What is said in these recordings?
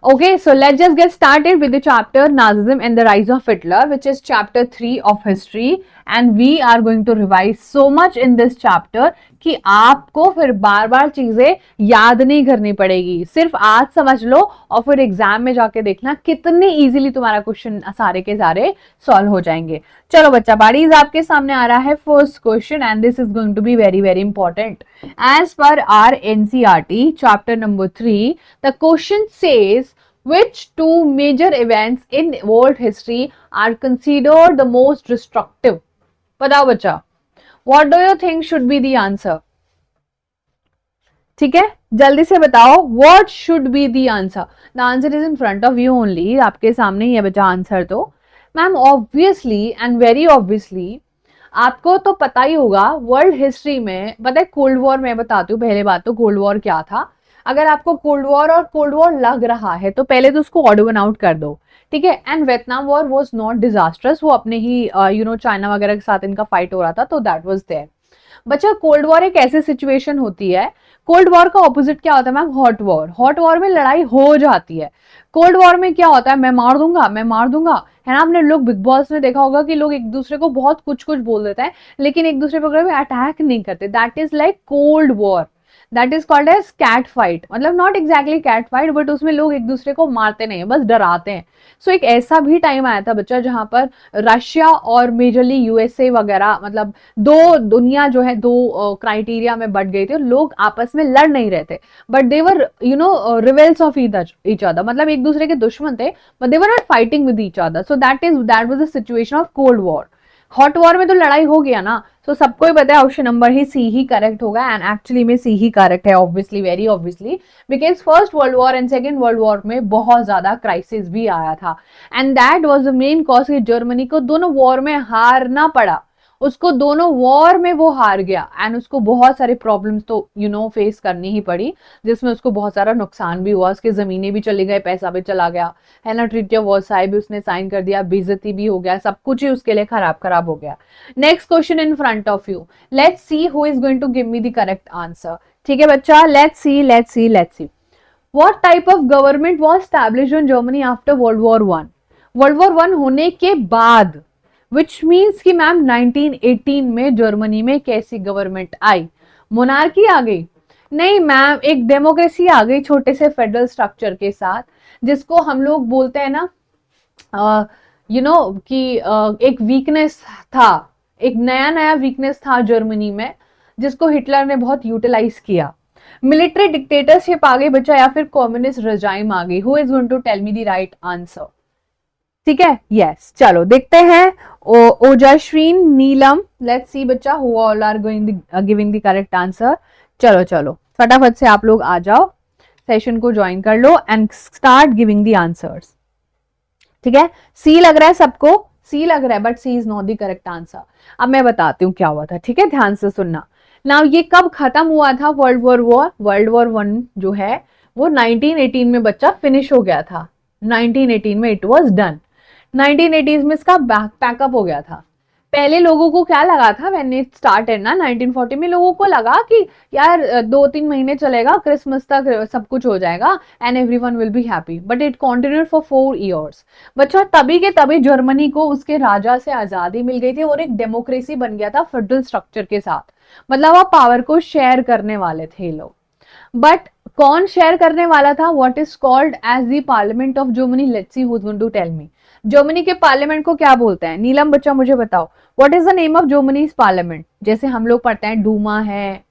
Okay, so let's just get started with the chapter Nazism and the Rise of Hitler, which is chapter 3 of history. And we are going to revise so much in this chapter कि आपको फिर बार बार चीजें याद नहीं करनी पड़ेगी, सिर्फ आज समझ लो और फिर एग्जाम में जाके देखना कितने इजीली तुम्हारा क्वेश्चन सारे के सारे सॉल्व हो जाएंगे। चलो बच्चा, बारीज आपके सामने आ रहा है first question and this is going to be very very important. As per our NCERT chapter number 3, the question says which two major events in world history are considered the most destructive? बताओ बच्चा, what do you think should be the answer? ठीक है, जल्दी से बताओ, what should be the answer? The answer is in front of you only, आपके सामने ही है बच्चा आंसर। तो ma'am obviously and very obviously आपको तो पता ही होगा, वर्ल्ड हिस्ट्री में पता है कोल्ड वॉर, मैं बताती हूँ पहले बात तो कोल्ड वॉर क्या था। अगर आपको कोल्ड वॉर और कोल्ड वॉर लग रहा है तो पहले तो उसको ऑड वन आउट कर दो, ठीक है। And Vietnam war was not disastrous, वो अपने ही चाइना वगैरह के साथ इनका फाइट हो रहा था, तो दैट वाज देयर। बच्चा कोल्ड वॉर एक ऐसी सिचुएशन होती है, कोल्ड वॉर का ऑपोजिट क्या होता है ma'am? Hot war. Hot war में लड़ाई हो जाती है, कोल्ड वॉर में क्या होता है? मैं मार दूंगा, मैं मार दूंगा, है ना। आपने लोग बिग बॉस में देखा होगा कि लोग एक दूसरे को बहुत कुछ कुछ बोल देते हैं लेकिन एक दूसरे पर अटैक नहीं करते। That is like cold war, that is called as cat fight. मतलब not exactly cat fight, but उसमें लोग एक दूसरे को मारते नहीं है, बस डराते हैं। सो एक ऐसा भी टाइम आया था बच्चा जहां पर रशिया और मेजरली यूएसए वगैरह, मतलब दो दुनिया जो है दो क्राइटेरिया में बट गई थी, लोग आपस में लड़ नहीं रहे थे, but they were reveals of each other, मतलब एक दूसरे के दुश्मन थे, but they were not fighting with each other. So that was the situation of cold war. Hot war में तो लड़ाई हो गया ना, तो सबको ही पता है ऑप्शन नंबर ही सी ही करेक्ट होगा, एंड एक्चुअली में सी ही करेक्ट है, obviously, very obviously, because first world war and second world war में बहुत ज्यादा क्राइसिस भी आया था, and that was the main cause कि जर्मनी को दोनों वॉर में हारना पड़ा। उसको दोनों वॉर में वो हार गया एंड उसको बहुत सारे प्रॉब्लम्स तो फेस करनी ही पड़ी, जिसमें उसको बहुत सारा नुकसान भी हुआ, उसके जमीनें भी चली गई, पैसा भी चला गया, है ना। ट्रीटी ऑफ वर्साई भी उसने साइन कर दिया, बेइज्जती भी हो गया, सब कुछ ही उसके लिए खराब हो गया। Next question in front of you, let's see who is going to give me the correct answer. ठीक है बच्चा, let's see what type of government was established in Germany after world war one? World war one होने के बाद, which means कि ma'am 1918 में Germany में कैसी गवर्नमेंट आई? मोनार्की आ गई? नहीं मैम, एक डेमोक्रेसी आ गई छोटे से फेडरल स्ट्रक्चर के साथ, जिसको हम लोग बोलते हैं ना कि एक वीकनेस था, एक नया नया वीकनेस था जर्मनी में, जिसको हिटलर ने बहुत यूटिलाइज किया। मिलिट्री डिक्टेटरशिप आ गई बच्चा, या फिर कम्युनिस्ट रजाइम आ गई? Who is going to tell me the right answer? ठीक है, यस, चलो देखते हैं। ओजस्विन, नीलम, लेट्स सी बच्चा who all are going giving the correct answer. चलो चलो फटाफट से आप लोग आ जाओ, सेशन को ज्वाइन कर लो and start giving the answers. ठीक है, सी लग रहा है सबको, सी लग रहा है, but C is not the correct answer. अब मैं बताती हूँ क्या हुआ था, ठीक है, ध्यान से सुनना। नाउ ये कब खत्म हुआ था वर्ल्ड वॉर वन जो है वो 1918 में बच्चा फिनिश हो गया था। 1918 में इट वाज डन। 1980s में इसका पैकअप हो गया था। पहले लोगों को क्या लगा था व्हेन इट स्टार्टेड ना 1940 में, लोगों को लगा कि यार 2-3 महीने चलेगा, क्रिसमस तक सब कुछ हो जाएगा and everyone will be happy, but it continued for 4 years. बच्चा तभी के तभी जर्मनी को उसके राजा से आजादी मिल गई थी और एक डेमोक्रेसी बन गया था फेडरल स्ट्रक्चर के साथ, मतलब आप पावर को शेयर करने वाले थे लोग। बट कौन शेयर करने वाला था? What is called as the parliament of Germany. Let's see who is going to tell me. Germany के पार्लियामेंट को क्या बोलते हैं? नीलम बच्चा मुझे बताओ, what is the name of Germany's parliament? जैसे हम लोग पढ़ते हैं डूमा है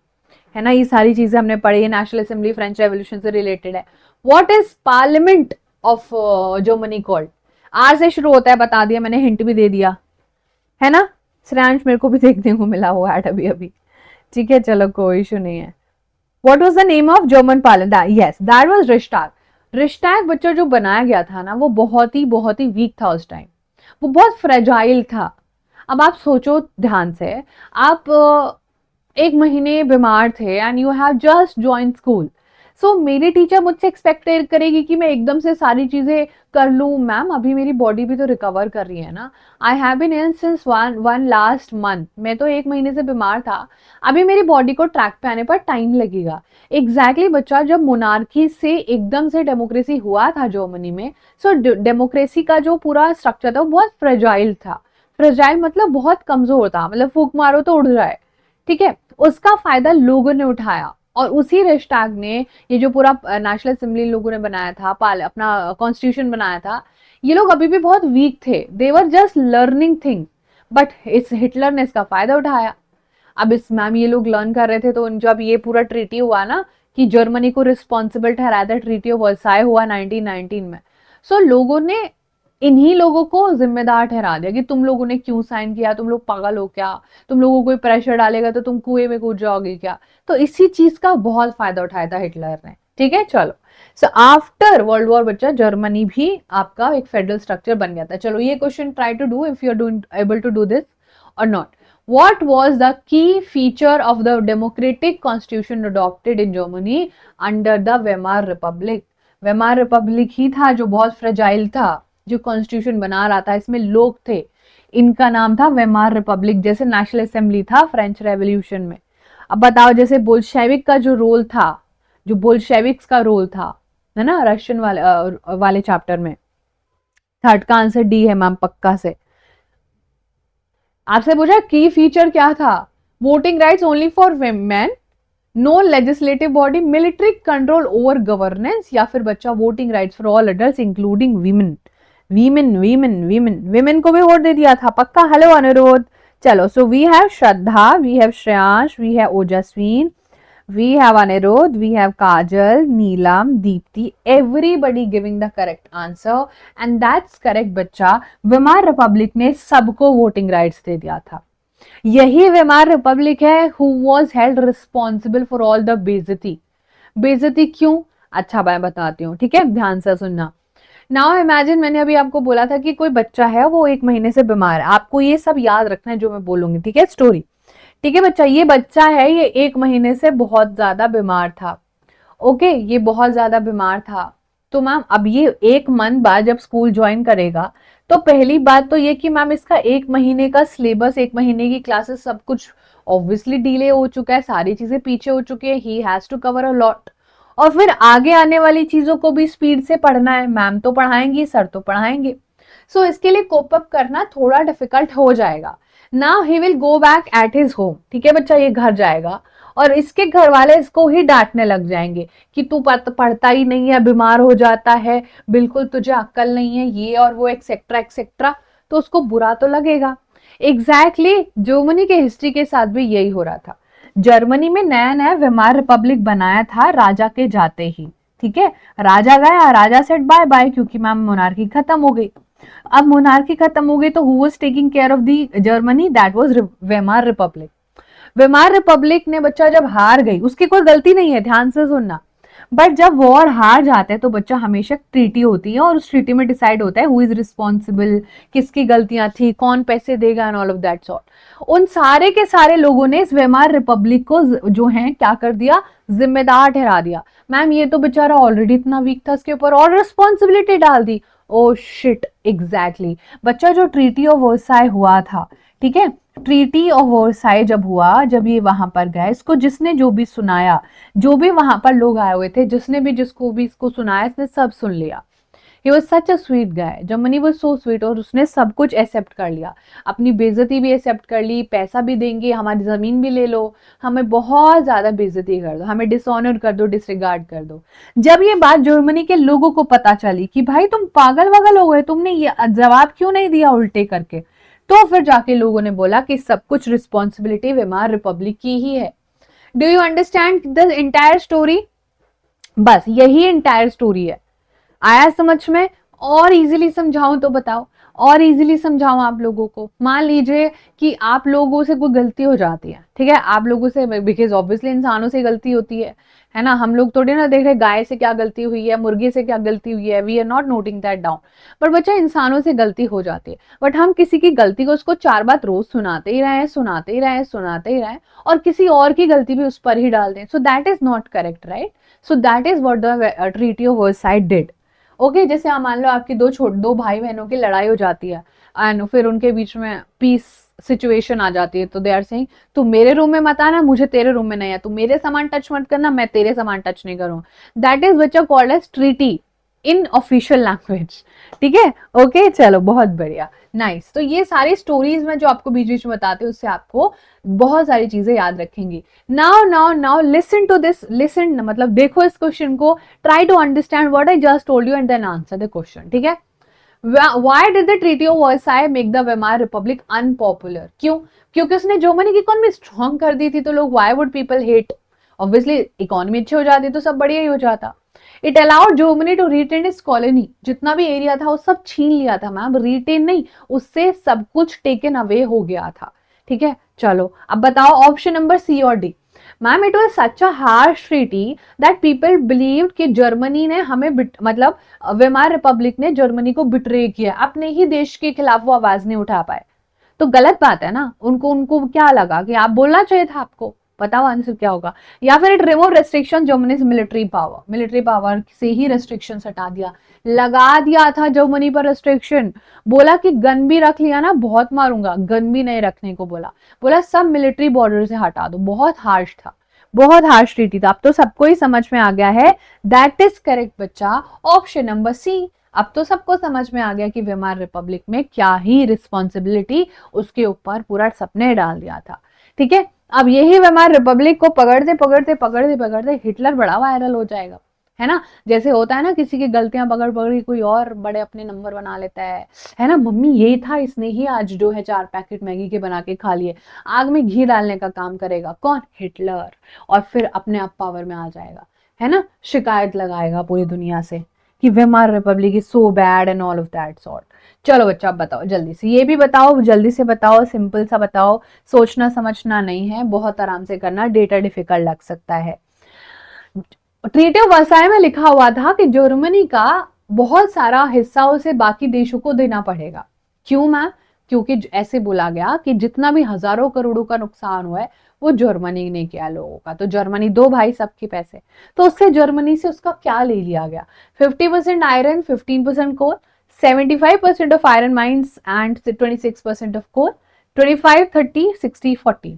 ना, ये सारी चीजें हमने पढ़ी है, नेशनल असेंबली फ्रेंच रेवोल्यूशन से रिलेटेड है। What is parliament of Germany called? R से शुरू होता है, बता दिया मैंने, हिंट भी दे दिया है ना। श्रेयांश मेरे को भी देखने को मिला हुआ है अभी अभी, ठीक है, चलो कोई इशू नहीं है। What was the name of German parliament? Yes, that was Reichstag. Reichstag बच्चा जो बनाया गया था ना, वो बहुत ही वीक था उस टाइम, वो बहुत फ्रेजाइल था। अब आप सोचो ध्यान से, आप 1 महीने बीमार थे and you have just join school, so मेरी टीचर मुझसे एक्सपेक्ट करेगी कि मैं एकदम से सारी चीजें कर लूं। मैम अभी मेरी बॉडी भी तो रिकवर कर रही है ना। I have been ill since one last month, मैं तो 1 महीने से बीमार था, अभी मेरी बॉडी को ट्रैक पे आने पर टाइम लगेगा। एग्जैक्टली बच्चा, जब मोनार्की से एकदम से डेमोक्रेसी हुआ था जर्मनी में, सो डेमोक्रेसी का जो पूरा स्ट्रक्चर था वो बहुत फ्रेजाइल था। फ्रेजाइल मतलब बहुत कमजोर था, मतलब फूक मारो तो उड़ जाए, ठीक है। उसका फायदा लोगों ने उठाया और उसी रिश्ताग ने ये जो पूरा नेशनल असेंबली लोगों ने बनाया था, अपना कॉन्स्टिट्यूशन बनाया था, ये लोग अभी भी बहुत वीक थे, they were just learning thing, but इस हिटलर ने इसका फायदा उठाया। अब इस मैम ये लोग लर्न कर रहे थे, तो जब ये पूरा ट्रीटी हुआ ना कि जर्मनी को रिस्पॉन्सिबल ठहराया था, ट्रीटी ऑफ वर्साई हुआ 1919 में, सो लोगों ने इन्हीं लोगों को जिम्मेदार ठहरा दिया कि तुम लोगों ने क्यों साइन किया, तुम लोग पागल हो क्या, तुम लोगों को कोई प्रेशर डालेगा तो तुम कुएं में कूद जाओगे क्या। तो इसी चीज का बहुत फायदा उठाया था हिटलर ने, ठीक है। चलो, सो आफ्टर वर्ल्ड वॉर बच्चा जर्मनी भी आपका एक फेडरल स्ट्रक्चर बन गया था। चलो ये question try to do if you are doing able to do this or not. What was the key feature of the democratic constitution adopted in Germany under the Weimar Republic? Weimar Republic ही था जो बहुत fragile था, जो constitution बना रहा था, इसमें लोग थे, इनका नाम था वेमार रिपब्लिक। जैसे नेशनल असेंबली था फ्रेंच रेवोल्यूशन में। अब बताओ, जैसे बोल्शेविक का जो रोल था, जो बोल्शेविक्स का रोल था, है ना, रशियन वाले चैप्टर में। थर्ड का आंसर डी है मैम, पक्का से। आपसे पूछा की फीचर क्या था, voting rights only for women, no legislative body, military control over governance, या फिर बच्चा voting rights for all adult including women. Women women women women को भी वोट दे दिया था, पक्का। हेलो अनिरुद्ध। चलो, so we have Shraddha, we have Shreyansh, we have Ojasvin, we have Anirudh, we have Kajal, Neelam, Deepti, everybody giving the correct answer and that's correct बच्चा। Weimar Republic ने सबको वोटिंग राइट्स दे दिया था। यही वेमार रिपब्लिक है who was held responsible for all the बेइज्जती। बेइज्जती क्यों? अच्छा मैं बताती हूँ, ठीक है, ध्यान से सुनना। नाउ इमेजिन, मैंने अभी आपको बोला था कि कोई बच्चा है वो 1 महीने से बीमार है, आपको ये सब याद रखना है जो मैं बोलूंगी, ठीक है, स्टोरी। ठीक है बच्चा, ये बच्चा है, ये 1 महीने से बहुत ज्यादा बीमार था। ओके, ये बहुत ज्यादा बीमार था। तो मैम अब ये 1 मंथ बाद जब स्कूल ज्वाइन करेगा, तो पहली बात तो ये कि मैम इसका 1 महीने का सिलेबस, 1 महीने की क्लासेस, सब कुछ ऑब्वियसली डिले हो चुका है, सारी चीजें पीछे हो चुकी है, he has to cover a lot. और फिर आगे आने वाली चीजों को भी स्पीड से पढ़ना है, मैम तो पढ़ाएंगी, सर तो पढ़ाएंगे। सो इसके लिए कोप अप करना थोड़ा डिफिकल्ट हो जाएगा। Now he will go back at his home, ठीक है बच्चा, ये घर जाएगा और इसके घर वाले इसको ही डांटने लग जाएंगे कि तू पढ़ता ही नहीं है, बीमार हो जाता है, बिल्कुल तुझे अक्ल नहीं है, ये और वो एक्सेट्रा एक्सेट्रा। तो उसको बुरा तो लगेगा। एग्जैक्टली जर्मनी के हिस्ट्री के साथ भी यही हो रहा था। जर्मनी में नया नया वेमार रिपब्लिक बनाया था राजा के जाते ही, ठीक है। राजा गया, राजा सेड बाय बाय, क्योंकि मैम मोनार्की खत्म हो गई। अब मोनार्की खत्म हो गई तो who was taking care of the Germany? That was Weimar Republic. Weimar Republic ने बच्चा जब हार गई, उसकी कोई गलती नहीं है, ध्यान से सुनना, बट जब वॉर हार जाते हैं तो बच्चा हमेशा ट्रीटी होती है और उस ट्रीटी में डिसाइड होता है हु इज रिस्पॉन्सिबल, किसकी गलतियां थी, कौन पैसे देगा and all of that sort. उन सारे के सारे लोगों ने इस वेमार रिपब्लिक को जो है क्या कर दिया, जिम्मेदार ठहरा दिया। मैम ये तो बेचारा ऑलरेडी इतना वीक था, इसके ऊपर और रिस्पॉन्सिबिलिटी डाल दी। ओ शिट, एग्जैक्टली बच्चा, जो ट्रीटी ऑफ वर्साई हुआ था, ठीक है, ट्रीटी ऑफ वर्साई जब हुआ, जब ये वहां पर गए, इसको जिसने जो भी सुनाया, जो भी वहां पर लोग आए हुए थे, जिसने भी जिसको भी इसको सुनाया, इसने सब सुन लिया। He was such a sweet guy, Germany was so sweet, और उसने सब कुछ एक्सेप्ट कर लिया, अपनी बेइज्जती भी एक्सेप्ट कर ली, पैसा भी देंगे, हमारी जमीन भी ले लो, हमें बहुत ज्यादा बेइज्जती कर दो, हमें डिसऑनर कर दो, डिसरिगार्ड कर दो। जब ये बात जर्मनी के लोगों को पता चली कि भाई तुम पागल वगल हो गए, तुमने ये जवाब क्यों नहीं दिया उल्टे करके, तो फिर जाके लोगों ने बोला कि सब कुछ रिस्पॉन्सिबिलिटी वेमार रिपब्लिक की ही है। Do you understand the entire story? बस यही इंटायर स्टोरी है। आया समझ में? और इजीली समझाऊं तो बताओ, और इजीली समझाऊं आप लोगों को। मान लीजिए कि आप लोगों से कोई गलती हो जाती है, ठीक है, आप लोगों से, बिकॉज ऑब्वियसली इंसानों से गलती होती है ना, हम लोग थोड़ी ना देख रहे गाय से क्या गलती हुई है, मुर्गी से क्या गलती हुई है, we are not noting that down. पर बच्चा इंसानों से गलती हो जाती है, बट हम किसी की गलती को उसको 4 बार रोज सुनाते ही रहे, सुनाते ही रहे, सुनाते ही रहे, और किसी और की गलती भी उस पर ही डाल दें, so that is not correct, right? So that is what the treaty of Versailles did. Okay, जैसे आप मान लो आपकी दो भाई बहनों की लड़ाई हो जाती है, एंड फिर उनके बीच में पीस सिचुएशन आ जाती है, तो दे आर सेइंग तू मेरे रूम में मत आना, मुझे तेरे रूम में नहीं है, तू मेरे सामान टच मत करना, मैं तेरे सामान टच नहीं करूँ। दैट इज बच्चा called as treaty in official language. ठीक है, ओके, चलो बहुत बढ़िया, नाइस। तो ये सारी स्टोरीज में जो आपको बीच बीच में बताते हैं, उससे आपको बहुत सारी चीजें याद रखेंगी। Now now now listen to this, listen मतलब देखो इस क्वेश्चन को, try to understand what I just told you and then answer the question, ठीक है? Why did the Treaty of Versailles make the Weimar Republic unpopular? क्यों? क्योंकि उसने Germany की इकोनॉमी स्ट्रॉन्ग कर दी थी, तो लोग why would people hate? Obviously economy अच्छी हो जाती तो सब बढ़िया ही हो जाता। It allowed Germany to retain its colony, जितना भी एरिया था वो सब छीन लिया था मैम, रिटेन नहीं, उससे सब कुछ टेकन अवे हो गया था। ठीक है, चलो अब बताओ ऑप्शन नंबर सी और D. Ma'am it was such a harsh treaty that people believe कि जर्मनी ने हमें मतलब वेमार रिपब्लिक ने जर्मनी को बिट्रे किया, अपने ही देश के खिलाफ वो आवाज नहीं उठा पाए। तो गलत बात है ना, उनको उनको क्या लगा कि आप बोलना चाहिए था आपको। बताओ आंसर क्या होगा? या फिर it remove restriction Germany military power से ही रेस्ट्रिक्शन हटा दिया, लगा दिया था जर्मनी पर रेस्ट्रिक्शन, बोला कि गन भी रख लिया ना बहुत मारूंगा, गन भी नहीं रखने को बोला, बोला सब मिलिट्री बॉर्डर से हटा दो। बहुत हार्श था, बहुत हार्श ट्रीटी था। अब तो सबको ही समझ में आ गया है, दैट इज करेक्ट बच्चा, ऑप्शन नंबर सी। अब तो सबको समझ में आ गया कि वेमार रिपब्लिक में क्या ही रिस्पॉन्सिबिलिटी उसके ऊपर पूरा सबने डाल दिया था। ठीक है, अब यही वेमार रिपब्लिक को पकड़ते पकड़ते पकड़ते पकड़ते हिटलर बड़ा वायरल हो जाएगा, है ना? जैसे होता है ना, किसी की गलतियां पकड़ पकड़ कोई और बड़े अपने नंबर बना लेता है ना? मम्मी यही था, इसने ही आज जो है 4 पैकेट मैगी के बना के खा लिए। आग में घी डालने का काम करेगा कौन? हिटलर। और फिर अपने आप पावर में आ जाएगा, है ना? शिकायत लगाएगा पूरी दुनिया से कि Weimar Republic is so bad and all of that sort. चलो बच्चा, आप बताओ जल्दी से, ये भी बताओ, जल्दी से बताओ, सिंपल सा बताओ, सोचना समझना नहीं है, बहुत आराम से करना, डेटा डिफिकल्ट लग सकता है। ट्रीटी ऑफ वर्साई में लिखा हुआ था कि जर्मनी का बहुत सारा हिस्सा उसे बाकी देशों को देना पड़ेगा। क्यों मैम? क्योंकि ऐसे बोला गया कि जितना भी हजारों करोड़ों का नुकसान हुआ है वो जर्मनी ने किया लोगों का, तो जर्मनी दो भाई सबके पैसे, तो उससे जर्मनी से उसका क्या ले लिया गया? 50% iron, 15% coal, 75% of iron mines and 26% of coal, 25, 30, 60, 40।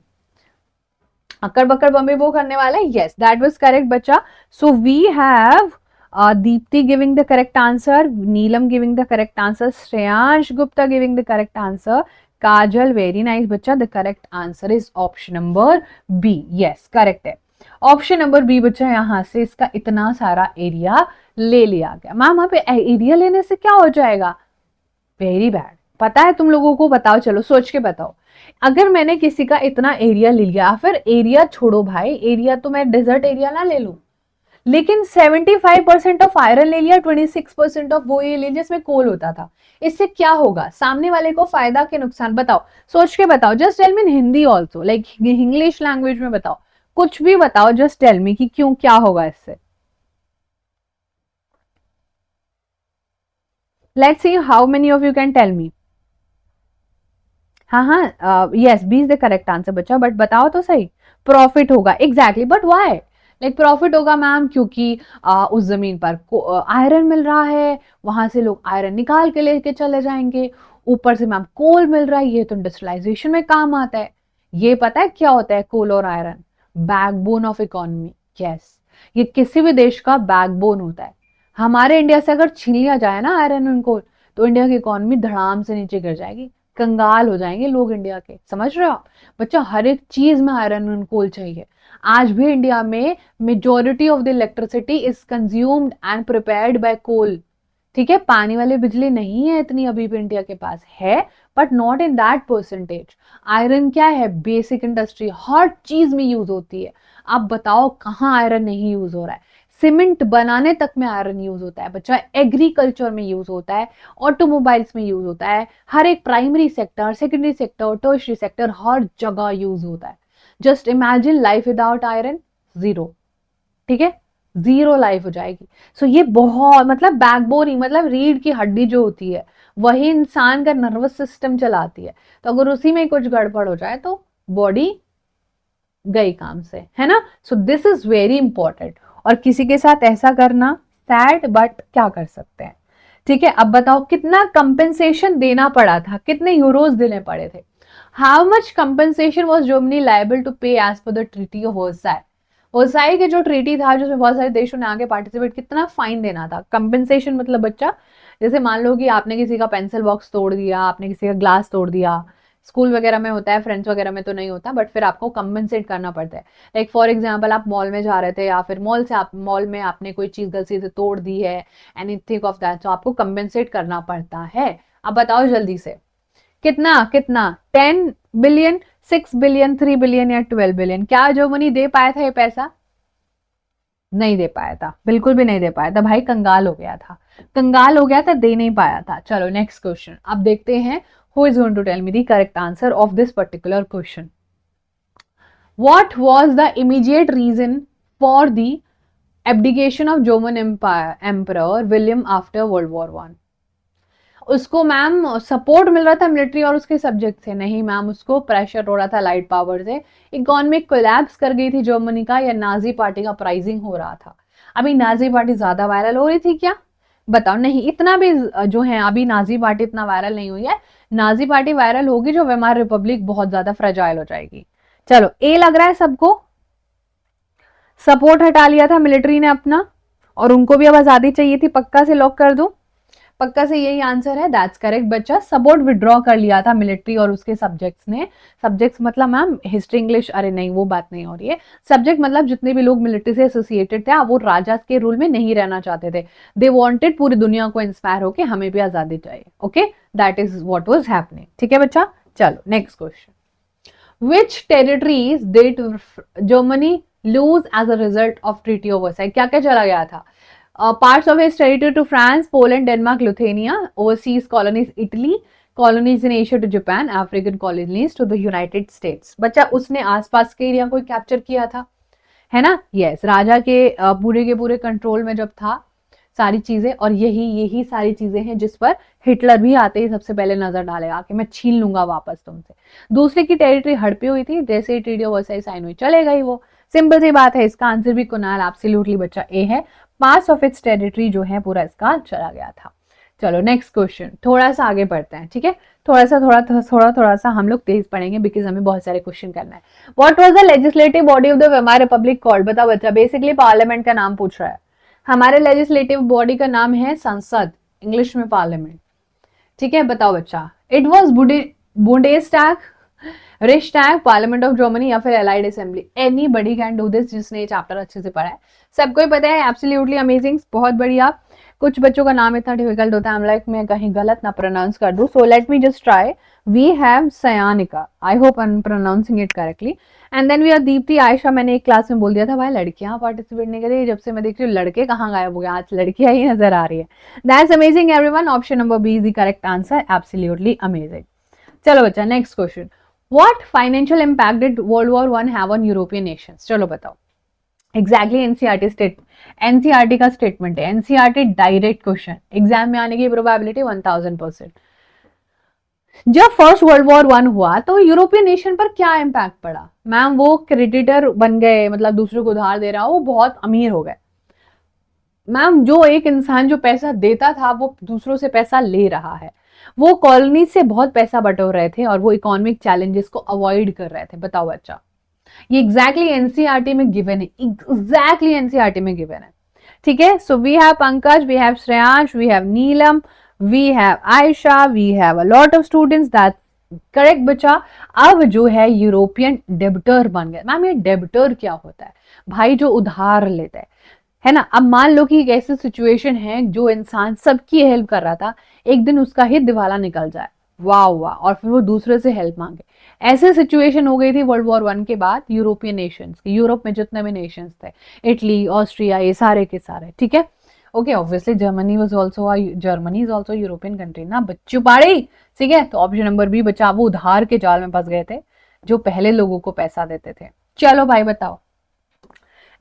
अक्कड़ बक्कड़ बम्बे बो करने वाले, यस दैट वाज करेक्ट बच्चा। So we have Deepti giving the correct answer, Neelam giving the correct answer, Shreyansh Gupta giving the correct answer, Kajal very nice बच्चा, the correct answer is option number B, yes correct है option number B बच्चा। यहाँ से इसका इतना सारा area ले लिया गया। मैम वहां पे एरिया लेने से क्या हो जाएगा? वेरी बैड, पता है तुम लोगों को? बताओ, चलो सोच के बताओ। अगर मैंने किसी का इतना एरिया ले लिया, फिर एरिया छोड़ो भाई, एरिया तो मैं डेजर्ट एरिया ना ले लूं, लेकिन 75% ऑफ आयरन ले लिया, 26% ऑफ वो ये ले लिया जिसमें कोल होता था, इससे क्या होगा? सामने वाले को फायदा के नुकसान? बताओ, सोच के बताओ, just tell me in Hindi also, like English language में बताओ, कुछ भी बताओ, जस्ट टेल मी कि क्यों, क्या होगा इससे। Let's see how many of you can tell me. हाँ हाँ, yes B is the correct answer बच्चा, बट बताओ तो सही। प्रॉफिट होगा, exactly, but why? Like profit होगा मैम क्योंकि उस जमीन पर आयरन मिल रहा है, वहां से लोग आयरन निकाल के लेके चले जाएंगे, ऊपर से मैम कोल मिल रहा है, ये तो इंडस्ट्रियलाइजेशन में काम आता है। ये पता है क्या होता है कोल और iron? Backbone of economy, yes, ये किसी भी देश का बैकबोन होता है। हमारे इंडिया से अगर छीन लिया जाए ना आयरन एंड कोल, तो इंडिया की इकोनॉमी धड़ाम से नीचे गिर जाएगी, कंगाल हो जाएंगे लोग इंडिया के, समझ रहे हो आप बच्चा? हर एक चीज में आयरन एंड कोल चाहिए। आज भी इंडिया में majority of the electricity is consumed and prepared by coal. ठीक है, पानी वाली बिजली नहीं है इतनी अभी भी इंडिया के पास है, but not in that percentage. Iron क्या है? बेसिक इंडस्ट्री, हर चीज में यूज होती है। आप बताओ कहाँ आयरन नहीं यूज हो रहा है? सीमेंट बनाने तक में आयरन यूज होता है बच्चा, एग्रीकल्चर में यूज होता है, ऑटोमोबाइल्स में यूज होता है, हर एक primary sector, secondary sector, tertiary sector, हर जगह यूज होता है। Just imagine life without iron, zero. ठीक है, जीरो लाइफ हो जाएगी। सो ये बहुत मतलब बैकबोन ही, मतलब रीढ़ की हड्डी जो होती है वही इंसान का नर्वस सिस्टम चलाती है। तो अगर उसी में कुछ गड़बड़ हो जाए तो बॉडी गई काम से, है ना। So this is very important. और किसी के साथ ऐसा करना सैड, बट क्या कर सकते हैं। ठीक है, अब बताओ कितना कंपेंसेशन देना पड़ा था, कितने यूरोज देने पड़े थे। How much compensation was Germany liable to pay as per the treaty of Versailles. Versailles के जो ट्रीटी था जिसमें बहुत सारे देशों ने आगे पार्टिसिपेट, कितना फाइन देना था। कंपेंसेशन मतलब बच्चा, जैसे मान लो कि आपने किसी का पेंसिल बॉक्स तोड़ दिया, आपने किसी का ग्लास तोड़ दिया, स्कूल वगैरह में होता है, फ्रेंड्स वगैरह में तो नहीं होता, बट फिर आपको कंपनसेट करना पड़ता है। लाइक फॉर एग्जांपल आप मॉल में जा रहे थे, या फिर मॉल में आपने कोई चीज गलती से तोड़ दी है, एनीथिंग ऑफ दैट, तो आपको कंपनसेट करना पड़ता है। अब बताओ जल्दी से, कितना कितना, 10 बिलियन, 6 बिलियन, 3 बिलियन या 12 बिलियन। क्या जर्मनी दे पाया था ये पैसा? नहीं दे पाया था, बिल्कुल भी नहीं दे पाया था भाई, कंगाल हो गया था, कंगाल हो गया था, दे नहीं पाया था। चलो नेक्स्ट क्वेश्चन, अब देखते हैं who is going to tell me the correct answer of this particular question. What was the immediate reason for the abdication of German Empire Emperor William after World War One? उसको ma'am support मिल रहा था military और उसके subject से, नहीं ma'am, उसको pressure हो रहा था लाइट पावर से। इकोनॉमिक कोलैप्स कर गई थी जर्मनी का, या नाजी पार्टी का प्राइजिंग हो रहा था। अभी नाजी पार्टी ज्यादा वायरल हो रही थी क्या? बताओ। नहीं, इतना भी जो है अभी नाजी पार्टी इतना वायरल नहीं हुई है। नाजी पार्टी वायरल होगी जो वेमार रिपब्लिक बहुत ज्यादा फ्रेजाइल हो जाएगी। चलो, ए लग रहा है सबको। सपोर्ट हटा लिया था मिलिट्री ने अपना, और उनको भी अब आजादी चाहिए थी, पक्का से लॉक कर दूं? पक्का से यही आंसर है, दैट्स करेक्ट बच्चा। सपोर्ट विड्रॉ कर लिया था मिलिट्री और उसके सब्जेक्ट्स ने। सब्जेक्ट्स मतलब मैम हिस्ट्री इंग्लिश, अरे नहीं वो बात नहीं हो रही है। सब्जेक्ट मतलब जितने भी लोग मिलिट्री से एसोसिएटेड थे, वो राजा के रूल में नहीं रहना चाहते थे। दे वांटेड पूरी दुनिया को इंस्पायर होके हमें भी आजादी चाहिए। Okay, that is what was happening. ठीक है बच्चा, चलो next question. Which territories did Germany lose as a result of treaty of Versailles? क्या क्या चला गया था? Parts of its territory to France, Poland, Denmark, Lithuania, overseas colonies Italy, colonies in Asia to Japan, African colonies to the United States. बच्चा उसने आसपास के area को कैप्चर किया था, है ना। यस, राजा के पूरे कंट्रोल में जब था सारी चीजें, और यही सारी चीजें हैं जिस पर हिटलर भी आते ही सबसे पहले नजर डालेगा कि मैं छीन लूंगा वापस तुमसे। दूसरे की टेरिटरी हड़पी हुई थी, जैसे ही ट्रीटी ऑफ वर्साई साइन हुई चलेगा ही वो। सिंपल सी बात है, इसका आंसर भी कुनाल एब्सोल्युटली बच्चा ए है। पास ऑफ इट्स टेरिटरी जो है पूरा इसका चला गया था। चलो नेक्स्ट क्वेश्चन, थोड़ा सा आगे बढ़ते हैं। ठीक है, थोड़ा सा हम लोग तेज पढ़ेंगे, बिकॉज हमें बहुत सारे क्वेश्चन करना है। What was the legislative body of the Weimar Republic called? बताओ बच्चा, बेसिकली पार्लियामेंट का नाम पूछ रहा है। हमारे लेजिस्लेटिव बॉडी का नाम है संसद, इंग्लिश में पार्लियामेंट। ठीक है, बताओ बच्चा। It was Bundestag, Reichstag, parliament of Germany, या फिर allied assembly. Anybody can do this जिसने ये चैप्टर अच्छे से पढ़ा है, सबको ही पता है। एब्सोल्युटली अमेजिंग, बहुत बढ़िया। कुछ बच्चों का नाम इतना डिफिकल्ट होता है, लाइक मैं कहीं गलत ना प्रोनाउंस कर दूं। So let me just try. We have Sayanika, I hope I am pronouncing it correctly. And then we are Deepti, Ayesha. मैंने एक क्लास में बोल दिया था भाई लड़कियां पार्टिसिपेट नहीं करें, जब से मैं देख रही हूँ लड़के कहाँ गायब हो गए, आज लड़कियां ही नजर आ रही है। That's amazing everyone. Option number B is the correct answer, absolutely amazing. चलो बच्चा, next question. What financial impact did World War I have on European nations? चलो बताओ। एग्जैक्टली एनसीईआरटी का स्टेटमेंट है, एनसीईआरटी डायरेक्ट क्वेश्चन, एग्जाम में आने की probability 1000%। जब फर्स्ट वर्ल्ड वॉर 1 हुआ तो यूरोपियन नेशन पर क्या इम्पैक्ट पड़ा? मैम वो क्रेडिटर बन गए, मतलब दूसरों को उधार दे रहा, वो बहुत अमीर हो गए। मैम जो एक इंसान जो पैसा देता था वो दूसरों से पैसा ले रहा है। वो कॉलोनी से बहुत पैसा बटोर रहे थे और वो इकोनॉमिक चैलेंजेस को अवॉइड कर रहे थे। बताओ बच्चा, ये एग्जैक्टली एनसीईआरटी में गिवन है, एग्जैक्टली एनसीईआरटी में गिवन है। ठीक है, so we have Pankaj, we have Shreyansh, we have Neelam, we have Ayesha, we have a lot of students. That correct बच्चा। अब जो है यूरोपियन डेबिटर बन गए। मैम ये डेबिटर क्या होता है? भाई जो उधार लेता है ना। अब मान लो कि एक ऐसी सिचुएशन है जो इंसान सबकी हेल्प कर रहा था, एक दिन उसका ही दिवाला निकल जाए, वाह वाह, और फिर वो दूसरे से हेल्प मांगे। ऐसे सिचुएशन हो गई थी वर्ल्ड वॉर वन के बाद यूरोपियन नेशंस की, यूरोप में जितने भी नेशंस थे, इटली, ऑस्ट्रिया, ये सारे के सारे, ठीक है। Okay, obviously Germany was also, Germany is also European country ना बच्चों पाड़ी, ठीक है। तो ऑप्शन नंबर बी बच्चा, वो उधार के जाल में फंस गए थे जो पहले लोगों को पैसा देते थे। चलो भाई बताओ,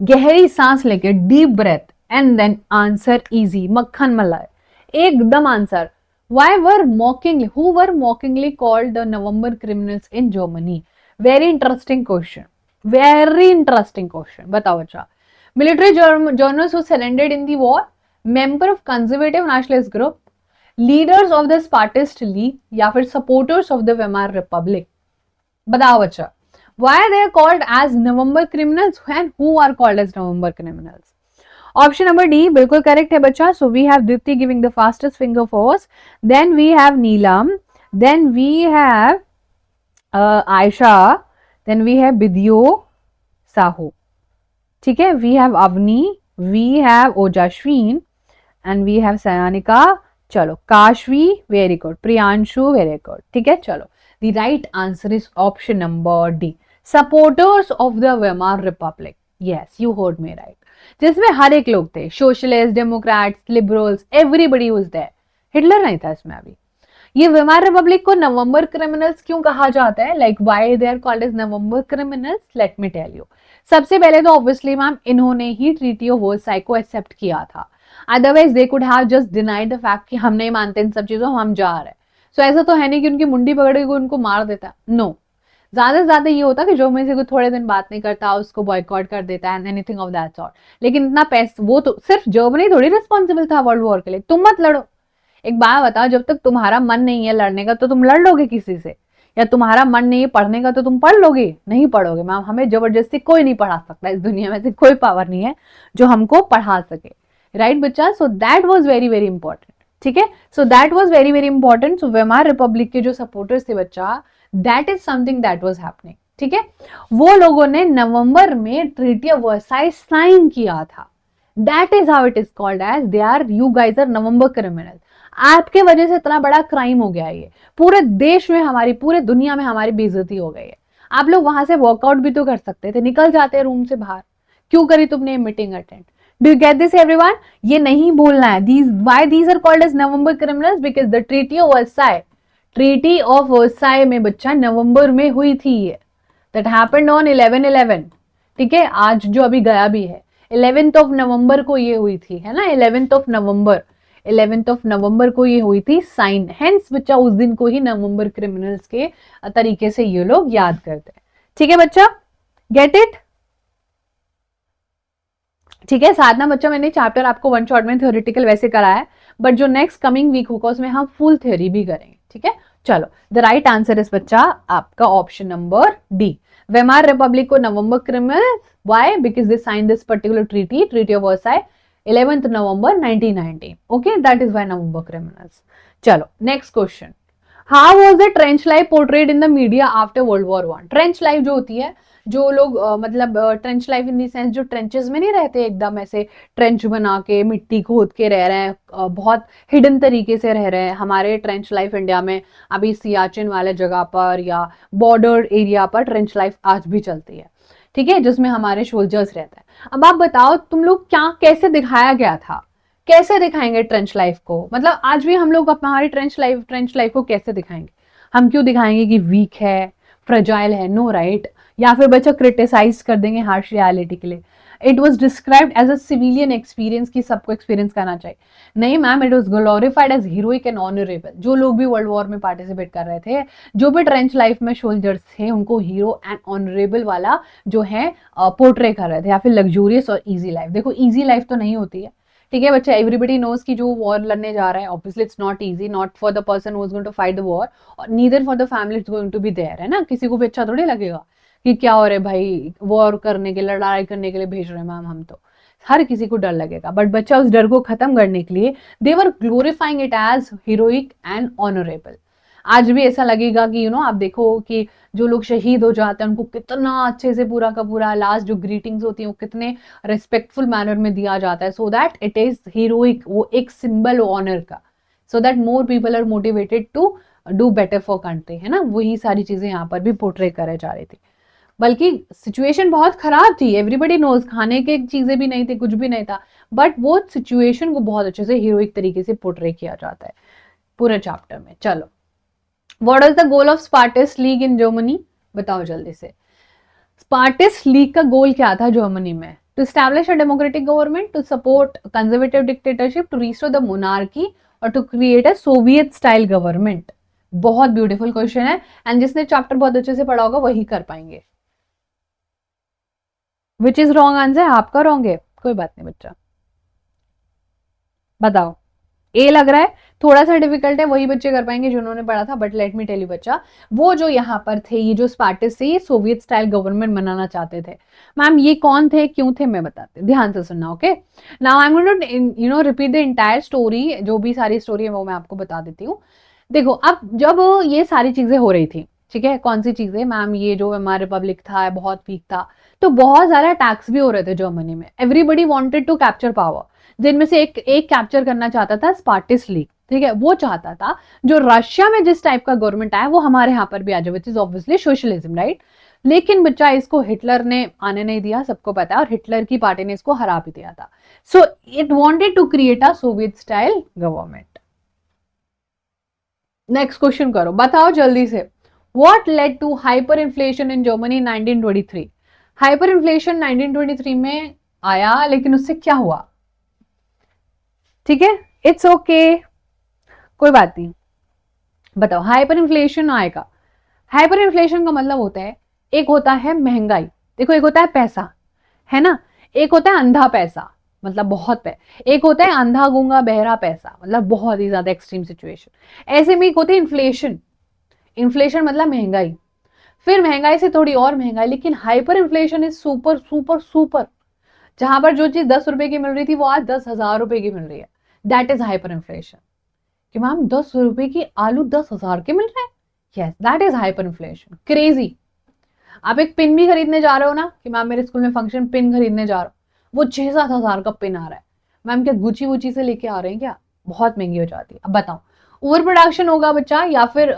गहरी सांस लेके deep breath and then answer easy, मक्खन मलाई एकदम आंसर। Why were mockingly, who were mockingly called the November criminals in Germany? Very interesting question. Very interesting question. बताओ अच्छा, military journals who surrendered in the war, member of conservative nationalist group, leaders of the Spartist League या फिर supporters of the Weimar Republic? बताओ अच्छा, why they are called as November criminals and who are called as November criminals? Option number D बिल्कुल correct है बच्चा. So we have Dipti giving the fastest finger first. Then we have Neelam. Then we have Aisha. Then we have Bidyo Sahu. ठीक है. We have Avni. We have Ojashwin. And we have Sayanika. चलो. Kashvi. Very good. Priyanshu. Very good. ठीक है. चलो. The right answer is option number D. Supporters of the Weimar Republic. Yes, you heard me right. जिसमें हर एक लोग थे, socialist, democrats, liberals, everybody was there. Hitler नहीं था इसमें अभी। ये वेमार रिपब्लिक को नवंबर क्रिमिनल्स क्यों कहा जाता है, like why they are called as November criminals, let me tell you. सबसे पहले तो ऑब्वियसली मैम इन्होंने ही ट्रीटी ऑफ वर्साई को एक्सेप्ट किया था, otherwise they could have just denied the fact कि हम नहीं मानते इन सब चीजों, हम जा रहे हैं। सो ऐसा तो है नहीं कि उनकी मुंडी पकड़ के उनको मार देता, नो। ज्यादा से ज्यादा ये होता कि जो में से कोई थोड़े दिन बात नहीं करता उसको बॉयकॉट कर देता है, एनीथिंग ऑफ दैट सॉर्ट। लेकिन इतना पैसा, वो तो सिर्फ जर्मनी थोड़ी रिस्पॉन्सिबल था वर्ल्ड वॉर के लिए। तुम मत लड़ो। एक बात बताओ, जब तक तुम्हारा मन नहीं है लड़ने का तो तुम लड़ लोगे किसी से, या तुम्हारा मन नहीं है पढ़ने का तो तुम पढ़ लोगे? नहीं पढ़ोगे मैम। हमें जबरदस्ती कोई नहीं पढ़ा सकता, इस दुनिया में से कोई पावर नहीं है जो हमको पढ़ा सके, राइट बच्चा। So that was very very important, ठीक है। So that was very very important. So Weimar Republic के जो सपोर्टर्स थे बच्चा, that is something that was happening, ठीक है। वो लोगों ने नवंबर में ट्रीटी ऑफ वर्साई साइन किया था, that is how it is called as they are, you guys are November criminal. आपके वजह से इतना बड़ा क्राइम हो गया है, ये पूरे देश में हमारी, पूरे दुनिया में हमारी बेइज्जती हो गई है। आप लोग वहां से वॉकआउट भी तो कर सकते थे, निकल जाते रूम से बाहर, क्यों करी तुमने meeting attend? Do you get this everyone? ये नहीं भूलना है, these why these are called as November criminals, because the treaty of Versailles, treaty of Versailles में बच्चा नवंबर में हुई थी ये, दैट हैपेंड ऑन 11/11, ठीक है। आज जो अभी गया भी है 11th ऑफ नवंबर को ये हुई थी, है ना, 11th of November, 11th of November को ये हुई थी साइन। हेंस बच्चा उस दिन को ही नवंबर क्रिमिनल्स के तरीके से ये लोग याद करते हैं, ठीक है बच्चा, गेट इट, ठीक है। साधना बच्चा मैंने चैप्टर आपको वन शॉट में थ्योरेटिकल वैसे कराया है, बट जो नेक्स्ट कमिंग वीक होगा उसमें हम फुल थ्योरी भी करेंगे, ठीक है। चलो, द राइट आंसर इज बच्चा आपका option number D, Weimar Republic को November criminals, why, because they sign this particular treaty, treaty of Versailles 11th November 1919, okay, that is why November criminals. चलो next question, how was the trench life portrayed in the media after world war one? Trench life जो होती है, जो लोग मतलब trench life in the sense जो trenches में नहीं रहते, एकदम ऐसे ट्रेंच बना के मिट्टी खोद के रह रहे हैं, बहुत हिडन तरीके से रह रहे हैं। हमारे ट्रेंच लाइफ इंडिया में अभी सियाचिन वाले जगह पर या बॉर्डर एरिया पर ट्रेंच लाइफ आज भी चलती है, ठीक है, जिसमें हमारे सोल्जर्स रहते हैं। अब आप बताओ तुम लोग क्या, कैसे दिखाया गया था, कैसे दिखाएंगे ट्रेंच लाइफ को? मतलब आज भी हम लोग हमारी ट्रेंच लाइफ को कैसे दिखाएंगे? हम क्यों दिखाएंगे कि वीक है, फ्रजाइल है? No, right. या फिर बच्चा क्रिटिसाइज कर देंगे हार्श रियलिटी के लिए। It was described as a civilian experience, की सबको एक्सपीरियंस करना चाहिए। नहीं ma'am, it was glorified as heroic and honourable. जो लोग भी वर्ल्ड वॉर में पार्टिसिपेट कर रहे थे, जो भी ट्रेंच लाइफ में सोल्जर्स थे, उनको हीरो एंड ऑनरेबल वाला जो है पोर्ट्रे कर रहे थे, या फिर लग्जूरियस और ईजी लाइफ। देखो ईजी लाइफ तो नहीं होती है, ठीक है बच्चा। एवरीबडी नोज कि जो वॉर लड़ने जा रहा है, obviously it's not easy, not for the person who is going to fight the war, और neither for the family is going to be there, है ना। किसी को भी अच्छा थोड़ी लगेगा कि क्या हो रहा है भाई, वॉर करने के, लड़ाई करने के लिए भेज रहे हैं मैम हम तो, हर किसी को डर लगेगा। बट बच्चा उस डर को खत्म करने के लिए they were glorifying it as heroic and honourable. आज भी ऐसा लगेगा कि आप देखो कि जो लोग शहीद हो जाते हैं उनको कितना अच्छे से पूरा का पूरा लास्ट जो ग्रीटिंग्स होती हैं वो कितने रिस्पेक्टफुल मैनर में दिया जाता है, so that it is heroic, वो एक सिंबल ऑनर का, so that more people are motivated to do better for country, है ना। वही सारी चीजें यहाँ पर भी पोर्ट्रे करे जा रही थी। बल्कि सिचुएशन बहुत खराब थी, एवरीबॉडी नोज, खाने के चीजें भी नहीं थी, कुछ भी नहीं था, बट वो सिचुएशन को बहुत अच्छे से हीरोइक तरीके से पोर्ट्रे किया जाता है पूरे चैप्टर में। चलो, what is the goal of Spartacist league in Germany, बताओ जल्दी से। स्पार्टिस लीग का गोल क्या था जर्मनी में? To establish a democratic government, to support conservative dictatorship, to restore the monarchy, और to create a Soviet style government. बहुत ब्यूटीफुल क्वेश्चन है, एंड जिसने चैप्टर बहुत अच्छे से पढ़ा होगा वही कर पाएंगे। Which is wrong answer? आपका रॉन्ग है, कोई बात नहीं बच्चा, बताओ। ए लग रहा है थोड़ा सा डिफिकल्ट है, वही बच्चे कर पाएंगे जिन्होंने पढ़ा था, but let me tell you बच्चा, वो जो यहाँ पर थे, ये जो स्पार्टिस थे, ये सोवियत स्टाइल गवर्नमेंट बनाना चाहते थे। मैम ये कौन थे, क्यों थे, मैं बताती हूँ, ध्यान से सुनना। Okay, now I am going to you know repeat the entire story, जो भी सारी स्टोरी है वो मैं आपको बता देती हूँ। देखो, अब जब ये सारी चीजें हो रही थी, ठीक है, कौन सी चीजें मैम? ये जो हमारा रिपब्लिक था बहुत वीक था, तो बहुत सारे अटैक्स भी हो रहे थे जर्मनी में। Everybody wanted to capture power, जिनमें से एक कैप्चर करना चाहता था स्पार्टिस लीग, ठीक है, वो चाहता था जो रशिया में जिस टाइप का गवर्नमेंट आया वो हमारे यहाँ पर भी आ जाए, which is obviously socialism, right. लेकिन बच्चा इसको हिटलर ने आने नहीं दिया, सबको पता है, और हिटलर की पार्टी ने इसको हरा भी दिया था। So it wanted to create a Soviet style government. Next question करो, बताओ जल्दी से। What led to hyperinflation in Germany 1923? Hyperinflation 1923 में आया, लेकिन उससे क्या हुआ? ठीक है, इट्स ओके, कोई बात नहीं, बताओ। हाइपर इन्फ्लेशन आएगा, हाइपर इन्फ्लेशन का मतलब होता है, एक होता है महंगाई, देखो एक होता है पैसा, है ना, एक होता है अंधा पैसा, मतलब बहुत एक होता है अंधा गूंगा बहरा पैसा, मतलब बहुत ही ज्यादा एक्सट्रीम सिचुएशन। ऐसे में एक होती है इन्फ्लेशन, इन्फ्लेशन मतलब महंगाई, फिर महंगाई से थोड़ी और महंगाई, लेकिन hyper inflation is super super super, जहां पर जो चीज 10 रुपए की मिल रही थी वो आज 10,000 रुपए की मिल रही है, दैट इज हाइपर इन्फ्लेशन। कि मैम 10 रुपए की आलू 10,000 के मिल रहे हैं, yes that is hyper inflation, crazy. आप एक पिन भी खरीदने जा रहे हो ना, कि मैम मेरे स्कूल में फंक्शन पिन खरीदने जा रहा हूँ, वो 6-7 हजार का पिन आ रहा है, मैम क्या गुची वुची से लेके आ रहे हैं क्या? बहुत महंगी हो जाती है। अब बताओ, ओवर प्रोडक्शन होगा बच्चा, या फिर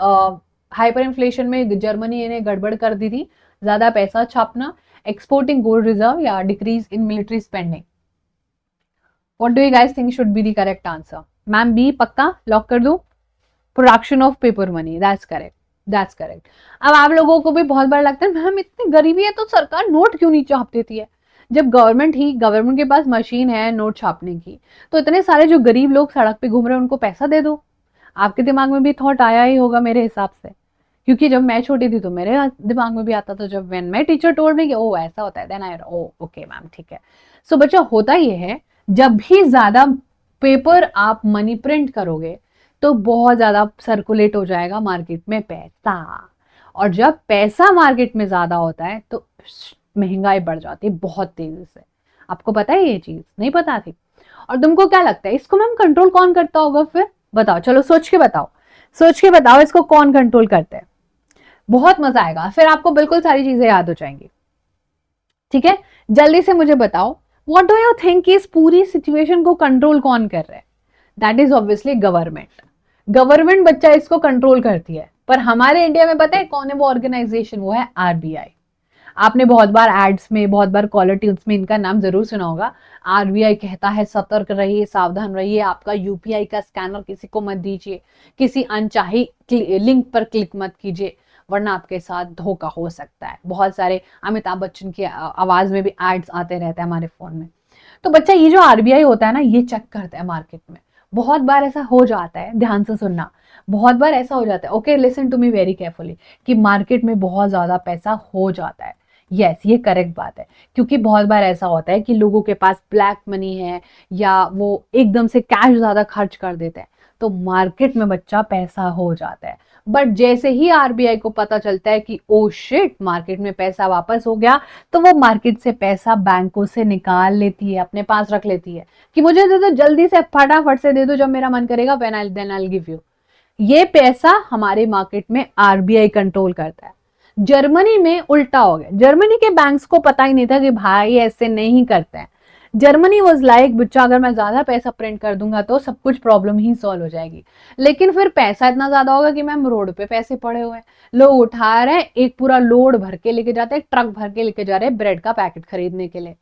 हाइपर इन्फ्लेशन में जर्मनी ने गड़बड़ कर दी थी, ज्यादा पैसा छापना, एक्सपोर्टिंग गोल्ड रिजर्व, या decrease in military spending? What do you guys think should be the correct answer? Ma'am B पक्का लॉक कर दूं? Production of paper money, that's correct, that's correct. अब आप लोगों को भी बहुत बार लगता है मैम इतनी गरीबी है तो सरकार नोट क्यों नहीं छाप देती है? जब गवर्नमेंट के पास मशीन है नोट छापने की, तो इतने सारे जो गरीब लोग सड़क पे घूम रहे हैं उनको पैसा दे दो। आपके दिमाग में भी थॉट आया ही होगा मेरे हिसाब से, क्योंकि जब मैं छोटी थी तो मेरे दिमाग में भी आता था, जब व्हेन मैं टीचर टोल्ड मी कि ओ ऐसा होता है, then I oh okay ma'am ठीक है। सो बच्चा होता ये है, जब भी ज्यादा पेपर आप मनी प्रिंट करोगे तो बहुत ज्यादा सर्कुलेट हो जाएगा मार्केट में पैसा, और जब पैसा मार्केट में ज्यादा होता है तो महंगाई बढ़ जाती है बहुत तेजी से। आपको पता है ये चीज? नहीं पता थी? और तुमको क्या लगता है इसको मैम कंट्रोल कौन करता होगा फिर? बताओ, चलो सोच के बताओ, सोच के बताओ इसको कौन कंट्रोल करते हैं। बहुत मजा आएगा, फिर आपको बिल्कुल सारी चीजें याद हो जाएंगी। ठीक है, जल्दी से मुझे बताओ, व्हाट डू यू थिंक इस पूरी सिचुएशन को कंट्रोल कौन कर रहा है? That is obviously government. Government बच्चा इसको कंट्रोल करती है, पर हमारे इंडिया में पता है कौन है वो ऑर्गेनाइजेशन? वो है आरबीआई। आपने बहुत बार एड्स में, बहुत बार कॉलर ट्यून्स में इनका नाम जरूर सुना होगा। आरबीआई कहता है सतर्क रहिए, सावधान रहिए, आपका यूपीआई का स्कैनर किसी को मत दीजिए, किसी अनचाही लिंक पर क्लिक मत कीजिए, वरना आपके साथ धोखा हो सकता है। बहुत सारे अमिताभ बच्चन की आवाज में भी एड्स आते रहते हैं हमारे फोन में। तो बच्चा ये जो आरबीआई होता है ना, ये चेक करता है मार्केट में। बहुत बार ऐसा हो जाता है, ध्यान से सुनना, बहुत बार ऐसा हो जाता है, okay listen to me very carefully, कि मार्केट में बहुत ज्यादा पैसा हो जाता है। यस ये करेक्ट बात है, क्योंकि बहुत बार ऐसा होता है कि लोगों के पास ब्लैक मनी है, या वो एकदम से कैश ज्यादा खर्च कर देते हैं, तो मार्केट में बच्चा पैसा हो जाता है। बट जैसे ही आरबीआई को पता चलता है कि ओ शिट मार्केट में पैसा वापस हो गया, तो वो मार्केट से पैसा बैंकों से निकाल लेती है, अपने पास रख लेती है, कि मुझे दे दो जल्दी से, फटाफट से दे दो, जब मेरा मन करेगा देन आई गिव यू। ये पैसा हमारे मार्केट में आरबीआई कंट्रोल करता है। जर्मनी में उल्टा हो गया, जर्मनी के बैंक्स को पता ही नहीं था कि भाई ऐसे नहीं करते हैं। जर्मनी वॉज लाइक बच्चा अगर मैं ज्यादा पैसा प्रिंट कर दूंगा तो सब कुछ प्रॉब्लम ही सॉल्व हो जाएगी, लेकिन फिर पैसा इतना ज्यादा होगा कि मैम रोड पे पैसे पड़े हुए हैं, लोग उठा रहे हैं, एक पूरा लोड भर के लेके जाते हैं, ट्रक भर के लेके जा रहे हैं ब्रेड का पैकेट खरीदने के लिए,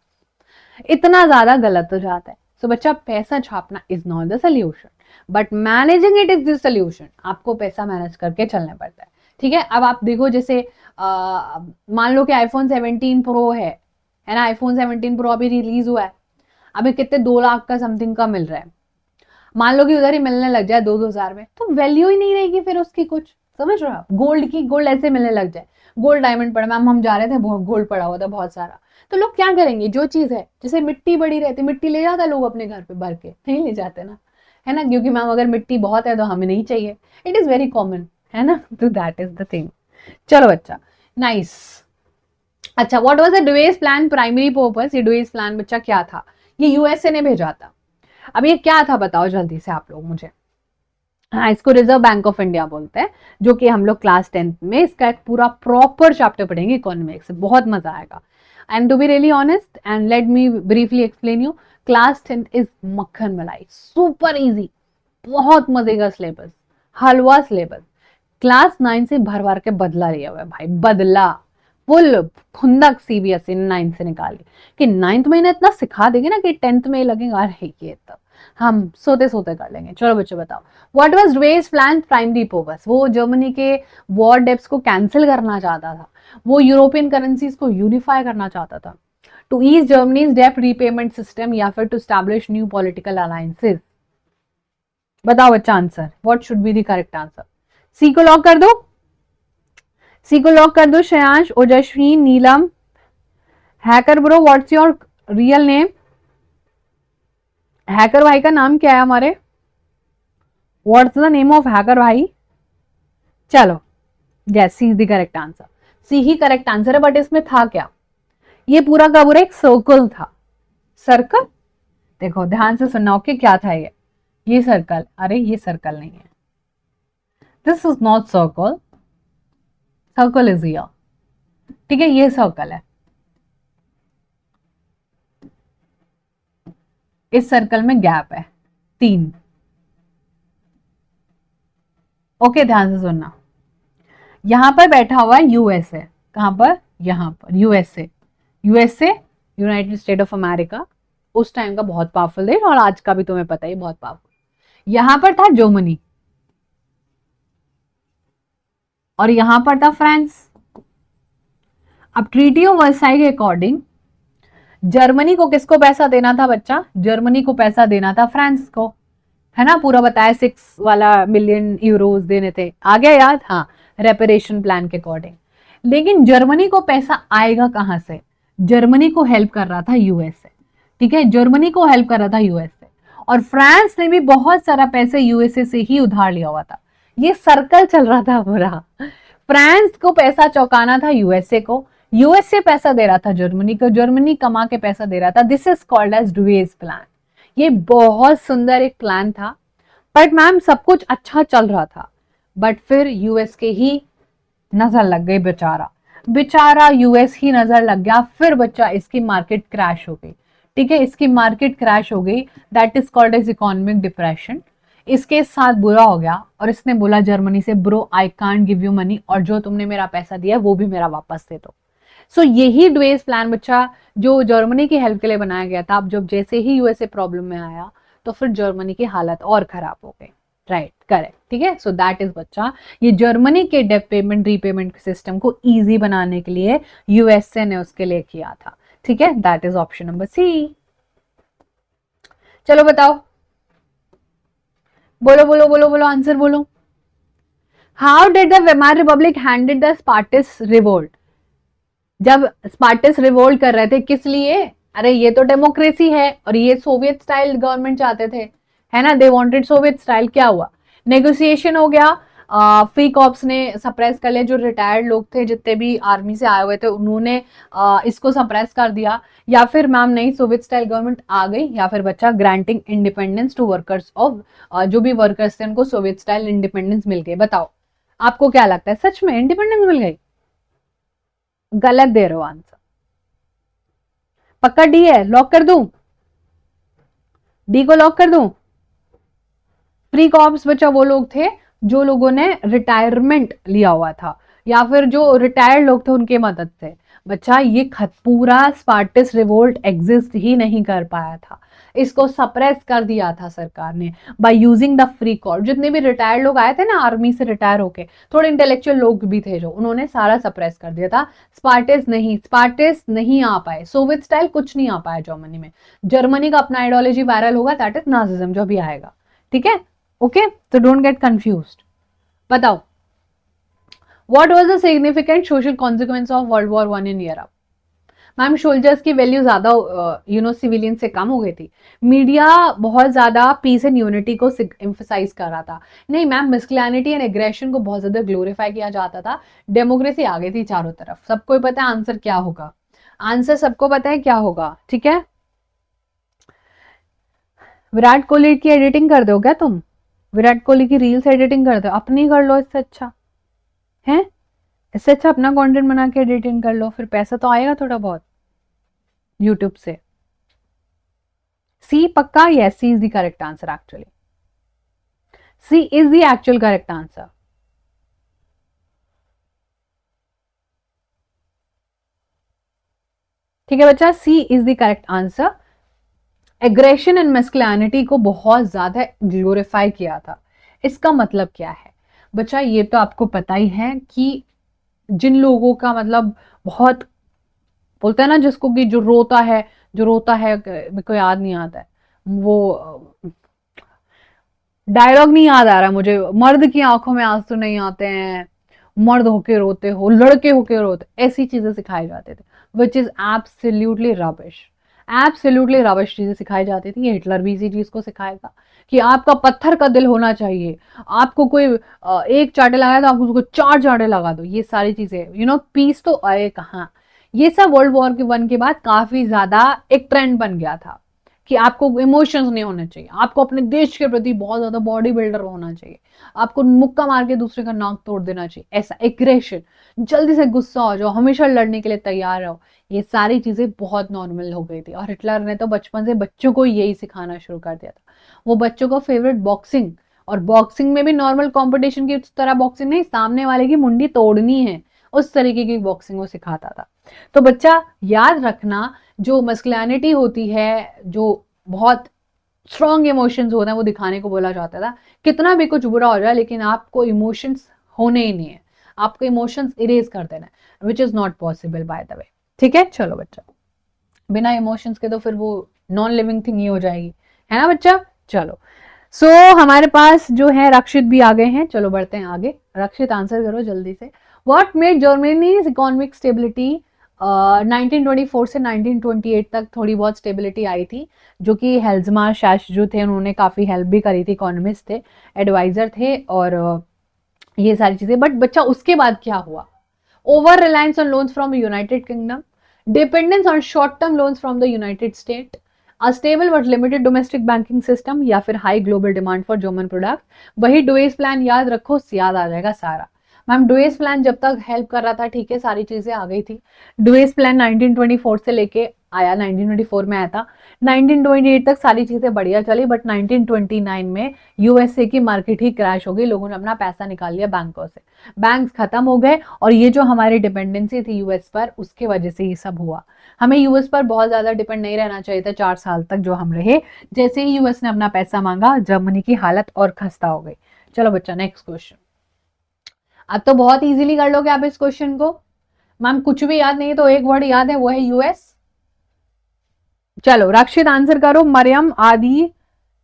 इतना ज्यादा गलत हो जाता है। सो बच्चा पैसा छापना is not the solution, but managing it is the solution. आपको पैसा मैनेज करके चलना पड़ता है, ठीक है। अब आप देखो जैसे मान लो कि आईफोन 17 प्रो है ना, आईफोन 17 प्रो अभी रिलीज हुआ है, अभी कितने 2 लाख का समथिंग का मिल रहा है, मान लो कि उधर ही मिलने लग जाए 2-2 हजार में, तो वैल्यू ही नहीं रहेगी फिर उसकी कुछ, समझ रहे हो आप। गोल्ड की, गोल्ड ऐसे मिलने लग जाए, गोल्ड डायमंड पड़ा, मैम हम जा रहे थे गोल्ड पड़ा हुआ था बहुत सारा, तो लोग क्या करेंगे, जो चीज है जैसे मिट्टी बड़ी रहती, मिट्टी ले जाता लोग अपने घर पे भर के, नहीं ले जाते ना, है ना, क्योंकि मैम अगर मिट्टी बहुत है तो हमें नहीं चाहिए, इट इज वेरी कॉमन, है ना, तो दैट इज द थिंग। चलो बच्चा, नाइस। अच्छा, what was the Dawes plan primary purpose, ये डुवेस प्लान बच्चा क्या था, ये यूएसए ने भेजा था। अब ये क्या था बताओ जल्दी से आप लोग मुझे। हाँ, इसको रिजर्व बैंक ऑफ इंडिया बोलते हैं, जो कि हम लोग क्लास 10th में इसका एक पूरा प्रॉपर चैप्टर पढ़ेंगे इकोनॉमिक्स, बहुत मजा आएगा। And to be really honest and let me briefly explain you, class 10th is मक्खन मलाई, सुपर इजी, बहुत मजे का सिलेबस, हलवा सिलेबस। क्लास 9 से भर भर के बदला लिया हुआ है भाई, बदला फुल खुंदक सीबीएसई ने 9 से निकाली, कि 9th महीने इतना सिखा देंगे ना कि 10th में लगेगा अरे ये तो हम सोते सोते कर लेंगे। चलो बच्चों बताओ, what was Dawes plan primary purpose, वो जर्मनी के वॉर डेब्ट्स को कैंसिल करना चाहता था, वो यूरोपियन करेंसीज को यूनिफाई करना चाहता था, टू ईज जर्मनीज डेब्ट रीपेमेंट सिस्टम, या फिर to establish new political alliances. बताओ बच्चा answer, what should be the correct answer. C को लॉक कर दो, सी को लॉक कर दो, Shreyansh, Ojaswi, Neelam. Hacker bro what's your real name, hacker भाई का नाम क्या है हमारे, what's the name of hacker भाई। चलो, yes C is the correct answer, C ही करेक्ट आंसर है, बट इसमें था क्या, ये पूरा का पूरा एक सर्कल था, सर्कल, देखो ध्यान से सुनना, ओके क्या था ये सर्कल, अरे ये सर्कल नहीं है, this is not circle, circle is here, ठीक है, ये सर्कल है, इस सर्कल में गैप है 3, ओके ध्यान से सुनना, यहां पर बैठा हुआ है यूएसए, कहां पर, यहां पर USA, USA United state of America, उस टाइम का बहुत पावरफुल देश, और आज का भी तुम्हें पता ही बहुत पावरफुल। यहां पर था जर्मनी, और यहां पर था फ्रांस। अब ट्रीटी ऑफ वर्साई के अकॉर्डिंग जर्मनी को किसको पैसा देना था बच्चा, जर्मनी को पैसा देना था फ्रांस को, है ना, पूरा बताया 6 बिलियन यूरोज देने थे, आ गया याद, हाँ, रेपरेशन प्लान के अकॉर्डिंग। लेकिन जर्मनी को पैसा आएगा कहां से, जर्मनी को हेल्प कर रहा था यूएसए, ठीक है, जर्मनी को हेल्प कर रहा था यूएसए, और फ्रांस ने भी बहुत सारा पैसे यूएसए से ही उधार लिया हुआ था, ये सर्कल चल रहा था पूरा, फ्रांस को पैसा चौंकाना था यूएसए को, यूएसए पैसा दे रहा था जर्मनी को, जर्मनी कमा के पैसा दे रहा था, this is called as Dawes plan. ये बहुत सुंदर एक प्लान था, बट मैम सब कुछ अच्छा चल रहा था, बट फिर यूएस के ही नजर लग गई, बेचारा बेचारा यूएस ही नजर लग गया, फिर बच्चा इसकी मार्केट क्रैश हो गई, ठीक है, इसकी मार्केट क्रैश हो गई, that is called as economic depression, इसके साथ बुरा हो गया, और इसने बोला जर्मनी से, bro I can't give you money, और जो तुमने मेरा पैसा दिया वो भी मेरा वापस दे दो। सो यही डुवेस प्लान बच्चा जो जर्मनी की हेल्प के लिए बनाया गया था, अब जब जैसे ही यूएसए प्रॉब्लम में आया तो फिर जर्मनी की हालत और खराब हो गई, राइट, करेक्ट, ठीक है। सो दैट इज बच्चा, ये जर्मनी के डेट पेमेंट रीपेमेंट सिस्टम को इजी बनाने के लिए यूएसए ने उसके लिए किया था, ठीक है, that is option number C. चलो बताओ, बोलो बोलो बोलो बोलो आंसर बोलो। How did the Weimar Republic handed the Spartacist revolt, जब स्पार्टिस रिवोल्ट कर रहे थे किस लिए, अरे ये तो डेमोक्रेसी है और ये सोवियत स्टाइल गवर्नमेंट चाहते थे, है ना, दे वांटेड सोवियत स्टाइल, क्या हुआ, नेगोशिएशन हो गया, फ्री कॉप्स ने सप्रेस कर लिया, जो रिटायर्ड लोग थे जितने भी आर्मी से आए हुए थे उन्होंने इसको सप्रेस कर दिया, या फिर मैम नहीं सोवियत स्टाइल गवर्नमेंट आ गई, या फिर बच्चा granting independence to workers of, जो भी वर्कर्स थे उनको सोवियत स्टाइल इंडिपेंडेंस मिल गई। बताओ आपको क्या लगता है, सच में इंडिपेंडेंस मिल गई, गलत दे रहे हो आंसर, पक्का डी है, लॉक कर दूं, डी को लॉक कर दूं? प्री कॉप्स बच्चा वो लोग थे जो लोगों ने रिटायरमेंट लिया हुआ था, या फिर जो रिटायर्ड लोग थे उनके मदद से। बच्चा ये पूरा स्पार्टिस रिवोल्ट एग्जिस्ट ही नहीं कर पाया था, इसको सप्रेस कर दिया था सरकार ने by using the free Corp. जितने भी रिटायर्ड लोग आए थे ना आर्मी से रिटायर होके, थोड़े इंटेलेक्चुअल लोग भी थे जो, उन्होंने सारा सप्रेस कर दिया था। स्पार्टिस नहीं आ पाए, सोवियत स्टाइल कुछ नहीं आ पाया जर्मनी में। जर्मनी का अपना आइडियोलॉजी वायरल होगा, दैट इज नाजिज्म, जो भी आएगा। ठीक है, ओके, तो डोंट गेट कंफ्यूज्ड। बताओ, what was the significant social consequence of world war one in Europe? Ma'am, soldiers की वैल्यू ज्यादा सिविलियन से कम हो गई थी। मीडिया बहुत ज्यादा पीस एंड यूनिटी को एम्फसाइज कर रहा था। नहीं मैम, मिस्क्लैनिटी एंड एग्रेशन को बहुत ज्यादा ग्लोरीफाई किया जाता था। डेमोक्रेसी आ गई थी चारों तरफ। सबको पता है आंसर क्या होगा, आंसर सबको पता है क्या होगा। ठीक है, विराट कोहली की एडिटिंग कर दो क्या तुम? विराट कोहली की रील्स एडिटिंग कर दो, अपनी कर लो, इससे अच्छा है, इससे अच्छा अपना कंटेंट बना के एडिटिंग कर लो, फिर पैसा तो आएगा थोड़ा बहुत यूट्यूब से। सी पक्का? Yes, C is the correct answer. Actually C is the actual correct answer. ठीक है बच्चा, C is the correct answer. Aggression and masculinity को बहुत ज्यादा ग्लोरीफाई किया था। इसका मतलब क्या है बच्चा? ये तो आपको पता ही है कि जिन लोगों का मतलब बहुत बोलते हैं ना, जिसको कि जो रोता है, मेरे को याद नहीं आता है वो डायलॉग, नहीं याद आ रहा मुझे। मर्द की आंखों में आंसू नहीं आते हैं, मर्द होके रोते हो, लड़के होके रोते, ऐसी चीजें सिखाई जाते थे, which is absolutely rubbish. Absolutely rubbish चीजें सिखाई जाती थी। ये हिटलर भी इसी चीज को सिखाएगा कि आपका पत्थर का दिल होना चाहिए। आपको कोई एक चाटे लगाया तो आप उसको 4 चाटे लगा दो। ये सारी चीजें पीस तो आए कहाँ। ये सब वर्ल्ड वॉर के 1 के बाद काफी ज्यादा एक ट्रेंड बन गया था कि आपको इमोशंस नहीं होने चाहिए, आपको अपने देश के प्रति बहुत ज्यादा बॉडी बिल्डर होना चाहिए, आपको मुक्का मार के दूसरे का नाक तोड़ देना चाहिए, ऐसा एग्रेशन, जल्दी से गुस्सा हो जाओ, हमेशा लड़ने के लिए तैयार रहो। ये सारी चीजें बहुत नॉर्मल हो गई थी और हिटलर ने तो बचपन से बच्चों को यही सिखाना शुरू कर दिया था। वो बच्चों को फेवरेट बॉक्सिंग, और बॉक्सिंग में भी नॉर्मल कॉम्पिटिशन की तरह बॉक्सिंग नहीं, सामने वाले की मुंडी तोड़नी है, उस तरीके की बॉक्सिंग वो सिखाता था। तो बच्चा याद रखना, जो मस्कुलिनिटी होती है, जो बहुत स्ट्रॉन्ग इमोशंस होते हैं, वो दिखाने को बोला जाता था। कितना भी कुछ बुरा हो जाए लेकिन आपको इमोशंस होने ही नहीं है, आपको इमोशंस इरेज कर देना है, which is not possible by the way. ठीक है, चलो बच्चा, बिना इमोशंस के तो फिर वो नॉन लिविंग थिंग ही हो जाएगी, है ना बच्चा। चलो, सो हमारे पास जो है रक्षित भी आ गए हैं। चलो बढ़ते हैं आगे। रक्षित आंसर करो जल्दी से। What made Germany economic stability 1924 से 1928 तक थोड़ी बहुत स्टेबिलिटी आई थी, जो कि हेल्जमार शैश जो थे उन्होंने काफ़ी हेल्प भी करी थी, इकोनॉमिस्ट थे, एडवाइजर थे, और ये सारी चीज़ें। बट बच्चा उसके बाद क्या हुआ? Over reliance on loans from United kingdom, dependence on short term loans from the United state, a stable but limited domestic banking system, या फिर high global demand for German product. वही डुएस प्लान याद रखो, याद आ जाएगा सारा। मैम, डुएस प्लान जब तक हेल्प कर रहा था, ठीक है, सारी चीजें आ गई थी। डुएस प्लान 1924 से लेके आया, 1924 में आया था, 1928 तक सारी चीजें बढ़िया चली, बट 1929 में यूएसए की मार्केट ही क्रैश हो गई, लोगों ने अपना पैसा निकाल लिया बैंकों से, बैंक्स खत्म हो गए, और ये जो हमारी डिपेंडेंसी थी यूएस पर, उसके वजह से ये सब हुआ। हमें यूएस पर बहुत ज्यादा डिपेंड नहीं रहना चाहिए था 4 साल तक जो हम रहे। जैसे ही यूएस ने अपना पैसा मांगा, जर्मनी की हालत और खस्ता हो गई। चलो बच्चा, नेक्स्ट क्वेश्चन। अब तो बहुत इजीली कर लोगे आप इस क्वेश्चन को। मैम, कुछ भी याद नहीं तो एक वर्ड याद है, वो है यूएस। चलो रक्षित आंसर करो। Mariyam, Aadi,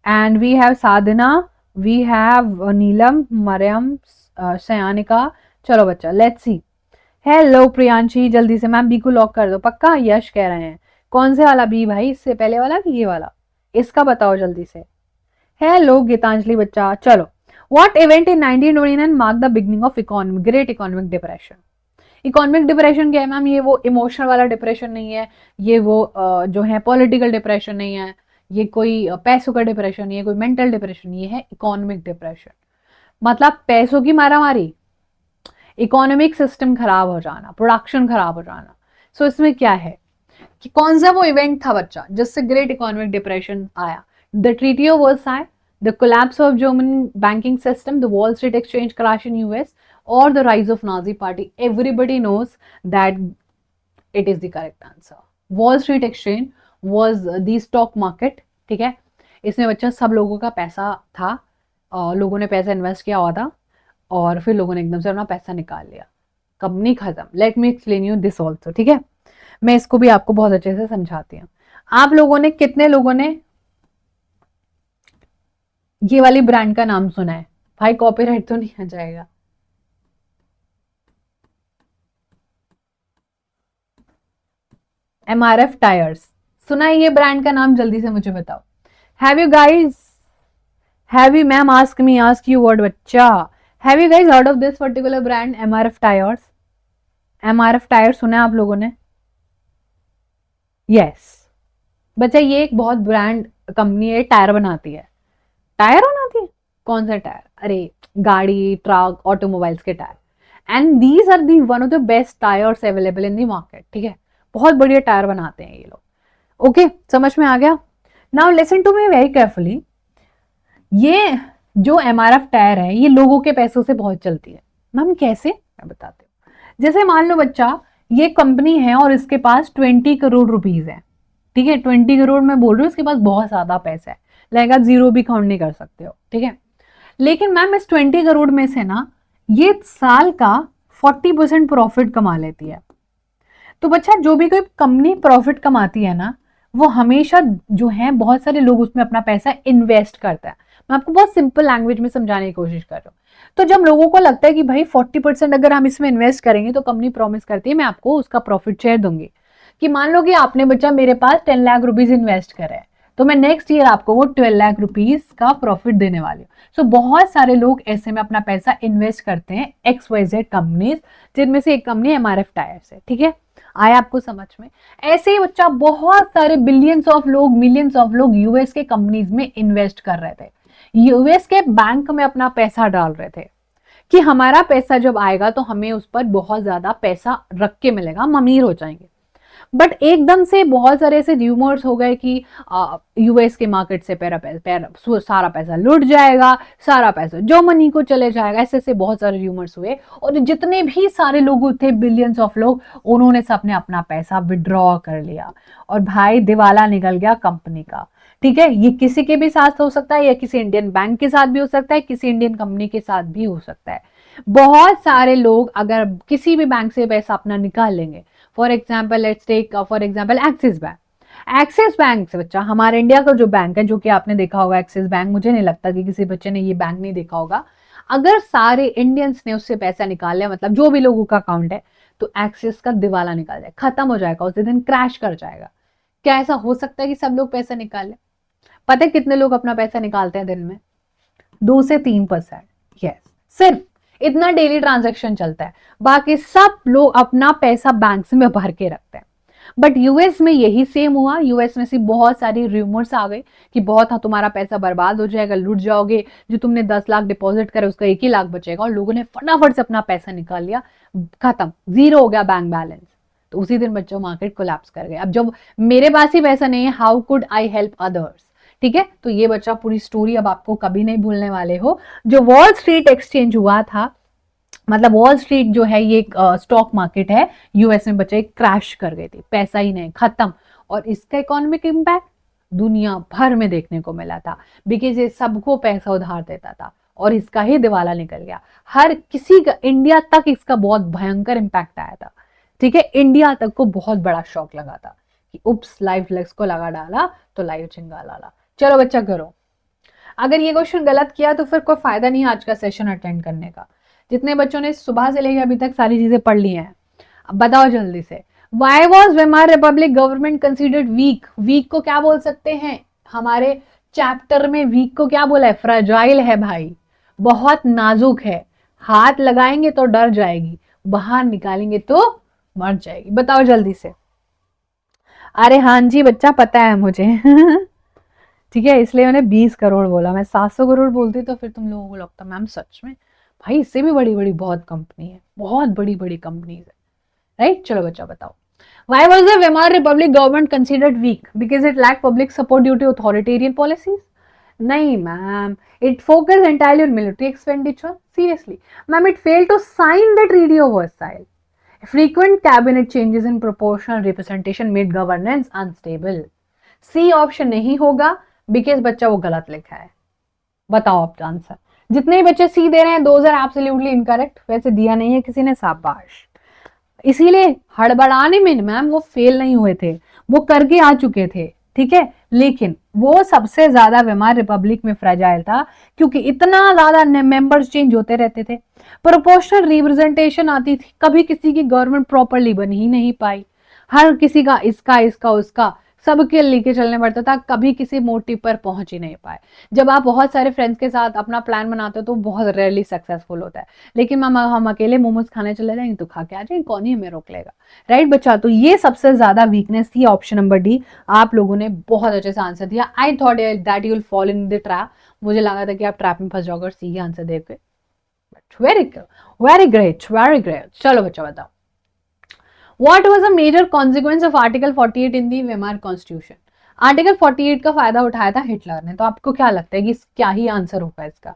and we have Sadhana, we have Neelam, Mariyam, Sayanika. चलो बच्चा, लेट्स सी। हेलो प्रियांशी, जल्दी से। मैम, बी को लॉक कर दो पक्का? यश कह रहे हैं। कौन से वाला बी भाई, इससे पहले वाला कि ये वाला? इसका बताओ जल्दी से। हेलो गीतांजलि बच्चा। चलो, what event in 1929 mark the beginning of great economic depression? Economic depression क्या है मैम? ये वो इमोशनल वाला डिप्रेशन नहीं है, ये वो जो है पॉलिटिकल डिप्रेशन नहीं है, ये कोई पैसों का डिप्रेशन नहीं है, कोई मेंटल डिप्रेशन, ये है इकोनॉमिक डिप्रेशन। मतलब पैसों की मारामारी, इकोनॉमिक सिस्टम खराब हो जाना, प्रोडक्शन खराब हो जाना। सो इसमें क्या है कि कौन सा वो इवेंट था बच्चा जिससे ग्रेट इकोनॉमिक डिप्रेशन आया? The Treaty of Versailles, the collapse of German banking system, the Wall Street exchange crash in US, or the rise of Nazi party. Everybody knows that it is the correct answer. Wall Street exchange was the stock market. ठीक है, इसमें बच्चा सब लोगों का पैसा था और लोगों ने पैसा इन्वेस्ट किया हुआ था और फिर लोगों ने एकदम से अपना पैसा निकाल लिया, कंपनी खत्म. Let me explain you this also. ठीक है, मैं इसको भी आपको बहुत अच्छे से समझाती हूँ. आप लोगों ने, कितने लोगों ने ये वाली ब्रांड का नाम सुना है? भाई कॉपीराइट तो नहीं आ जाएगा? MRF टायर्स सुना है ये ब्रांड का नाम? जल्दी से मुझे बताओ. Have you guys, have you, ma'am ask you word बच्चा, have you guys heard of this particular brand MRF tyres? MRF tyre सुना है आप लोगों ने? यस बच्चा, ये एक बहुत ब्रांड कंपनी है, टायर बनाती है. टायर बनाती है? कौन सा टायर? अरे गाड़ी, ट्रक, ऑटोमोबाइल्स के tyre. And these are the one of the best tyres available in the market. ठीक है, बहुत बढ़िया टायर बनाते हैं ये लोग. ओके, समझ में आ गया? Now listen to me very carefully. ये जो MRF टायर है ये लोगों के पैसों से बहुत चलती है. मैम कैसे? मैं बताती हूँ. जैसे मान लो बच्चा, ये कंपनी है और इसके पास 20 करोड़ रुपीज है. ठीक है, 20 करोड़ मैं बोल रही हूँ, इसके पास बहुत ज्यादा पैसा है, लाइक आप जीरो भी काउंट नहीं कर सकते हो. ठीक है, लेकिन मैम इस 20 करोड़ में से ना ये साल का 40% प्रॉफिट कमा लेती है. तो बच्चा, जो भी कोई कंपनी प्रॉफिट कमाती है ना, वो हमेशा जो है बहुत सारे लोग उसमें अपना पैसा इन्वेस्ट करता है. मैं आपको बहुत सिंपल लैंग्वेज में समझाने की कोशिश कर रहा हूँ. तो जब लोगों को लगता है कि भाई 40% अगर हम इसमें इन्वेस्ट करेंगे तो कंपनी प्रॉमिस करती है मैं आपको उसका प्रॉफिट शेयर दूंगी. कि मान लो कि आपने बच्चा मेरे पास 10 लाख रुपीज इन्वेस्ट करे हैं, तो मैं नेक्स्ट ईयर आपको वो 12 लाख रुपीज का प्रॉफिट देने वाली हूँ. सो बहुत सारे लोग ऐसे में अपना पैसा इन्वेस्ट करते हैं XYZ कंपनीज, जिनमें से एक कंपनी MRF टायर्स है. ठीक है, आया आपको समझ में? ऐसे ही बच्चा बहुत सारे बिलियंस ऑफ लोग, मिलियंस ऑफ लोग यूएस के कंपनीज में इन्वेस्ट कर रहे थे, यूएस के बैंक में अपना पैसा डाल रहे थे कि हमारा पैसा जब आएगा तो हमें उस पर बहुत ज्यादा पैसा रख के मिलेगा, हम अमीर हो जाएंगे. बट एकदम से बहुत सारे ऐसे र्यूमर्स हो गए कि यूएस के मार्केट से सारा पैसा लुट जाएगा, सारा पैसा जर्मनी को चले जाएगा. ऐसे ऐसे बहुत सारे र्यूमर्स हुए और जितने भी सारे लोग थे, बिलियंस ऑफ लोग, उन्होंने सबने अपना पैसा विड्रॉ कर लिया और भाई दिवाला निकल गया कंपनी का. ठीक है, ये किसी के भी साथ हो सकता है, या किसी इंडियन बैंक के साथ भी हो सकता है, किसी इंडियन कंपनी के साथ भी हो सकता है. बहुत सारे लोग अगर किसी भी बैंक से पैसा अपना निकाल लेंगे, for example let's take for example Axis Bank. Axis Bank से बच्चा, हमारे इंडिया का जो बैंक है, जो कि आपने देखा होगा एक्सिस बैंक, मुझे नहीं लगता कि किसी बच्चे ने ये बैंक नहीं देखा होगा. अगर सारे इंडियंस ने उससे पैसा निकाल लिया, मतलब जो भी लोगों का अकाउंट है, तो एक्सिस का दिवाला निकाल जाए, खत्म हो जाएगा, उस दिन क्रैश कर जाएगा. क्या ऐसा हो सकता है कि सब लोग पैसा निकाल ले? पता है कितने लोग अपना पैसा निकालते हैं दिन में? 2 से 3%. यस, सिर्फ इतना डेली ट्रांजैक्शन चलता है, बाकी सब लोग अपना पैसा बैंक में भर के रखते हैं. बट यूएस में यही सेम हुआ. यूएस में से बहुत सारी रूमर्स आ गए कि बहुत तुम्हारा पैसा बर्बाद हो जाएगा, लूट जाओगे, जो तुमने 10 लाख डिपॉजिट करे उसका 1 ही लाख बचेगा. और लोगों ने फटाफट से अपना पैसा निकाल लिया, खत्म, जीरो हो गया बैंक बैलेंस. तो उसी दिन बच्चों मार्केट कोलैप्स कर गए. अब जब मेरे पास ही पैसा नहीं है, how could I help others? ठीक है, तो ये बच्चा पूरी स्टोरी अब आपको कभी नहीं भूलने वाले हो. जो वॉल स्ट्रीट एक्सचेंज हुआ था, मतलब वॉल स्ट्रीट जो है ये स्टॉक मार्केट है यूएस में, बच्चे क्रैश कर गई थी, पैसा ही नहीं, खत्म. और इसका इकोनॉमिक इंपैक्ट दुनिया भर में देखने को मिला था, बिकॉज ये सबको पैसा उधार देता था और इसका ही दिवाला निकल गया. हर किसी का, इंडिया तक इसका बहुत भयंकर इंपैक्ट आया था. ठीक है, इंडिया तक को बहुत बड़ा शॉक लगा था कि उप्स, लाइफ फ्लेक्स को लगा डाला तो लाइव चिंगा लाला. चलो बच्चा करो. अगर ये क्वेश्चन गलत किया तो फिर कोई फायदा नहीं आज का सेशन अटेंड करने का. जितने बच्चों ने सुबह से लेकर अभी तक सारी चीजें पढ़ ली हैं, अब बताओ जल्दी से. Why was Weimar Republic government considered weak? Weak को क्या बोल सकते हैं? हमारे चैप्टर में वीक को क्या बोला है? फ्राजाइल है भाई, बहुत नाजुक है, हाथ लगाएंगे तो डर जाएगी, बाहर निकालेंगे तो मर जाएगी. बताओ जल्दी से. अरे हाँ जी बच्चा, पता है मुझे. ठीक है, इसलिए मैंने 20 करोड़ बोला. मैं 700 करोड़ बोलती तो फिर तुम लोगों को लगता मैम सच में, भाई इससे भी बड़ी बड़ी बहुत कंपनी है, बहुत बड़ी बड़ी कंपनीज है, राइट? चलो बच्चा बताओ. Why was the Weimar Republic government considered weak? Because it lacked public support due to authoritarian policies? नहीं ma'am, it focused entirely on military expenditure. Seriously, ma'am, it failed to sign the Treaty of Versailles. Frequent cabinet changes in proportional representation made governance unstable. C option नहीं होगा because बच्चा वो गलत लिखा है. बताओ आप आंसर. जितने ही बच्चे सी दे रहे हैं दोज आर एब्सोल्युटली इनकरेक्ट. वैसे दिया नहीं है किसी ने, शाबाश. इसीलिए हड़बड़ाने में मैम वो फेल नहीं हुए थे, वो करके आ चुके थे. ठीक है, लेकिन वो सबसे ज्यादा वेमार रिपब्लिक में फ्रेजाइल था क्योंकि इतना ज्यादा मेंबर्स चेंज होते रहते थे. प्रोपोर्शनल रिप्रेजेंटेशन आती थी, कभी किसी की गवर्नमेंट प्रॉपरली बन ही नहीं पाई. हर किसी का इसका इसका उसका सबके लेके चलने पड़ता था, कभी किसी मोटिव पर पहुंच ही नहीं पाए. जब आप बहुत सारे फ्रेंड्स के साथ अपना प्लान बनाते हो तो बहुत रेयरली सक्सेसफुल होता है. लेकिन हम अकेले मोमोज खाने चले जाएंगे तो खा के आ जाएंगे, कौन ही हमें रोक लेगा. राइट बच्चा, तो ये सबसे ज्यादा वीकनेस थी ऑप्शन नंबर डी. आप लोगों ने बहुत अच्छे से आंसर दिया. I thought that you will fall in the trap. मुझे लगा था कि आप ट्रैप में फंस जाओगे और सी आंसर देके. But very great, very great. चलो बच्चा बताओ. What was a major consequence of Article 48 in the Weimar Constitution? Article 48 का फायदा उठाया था हिटलर ने. तो आपको क्या लगता है कि क्या ही आंसर होगा इसका?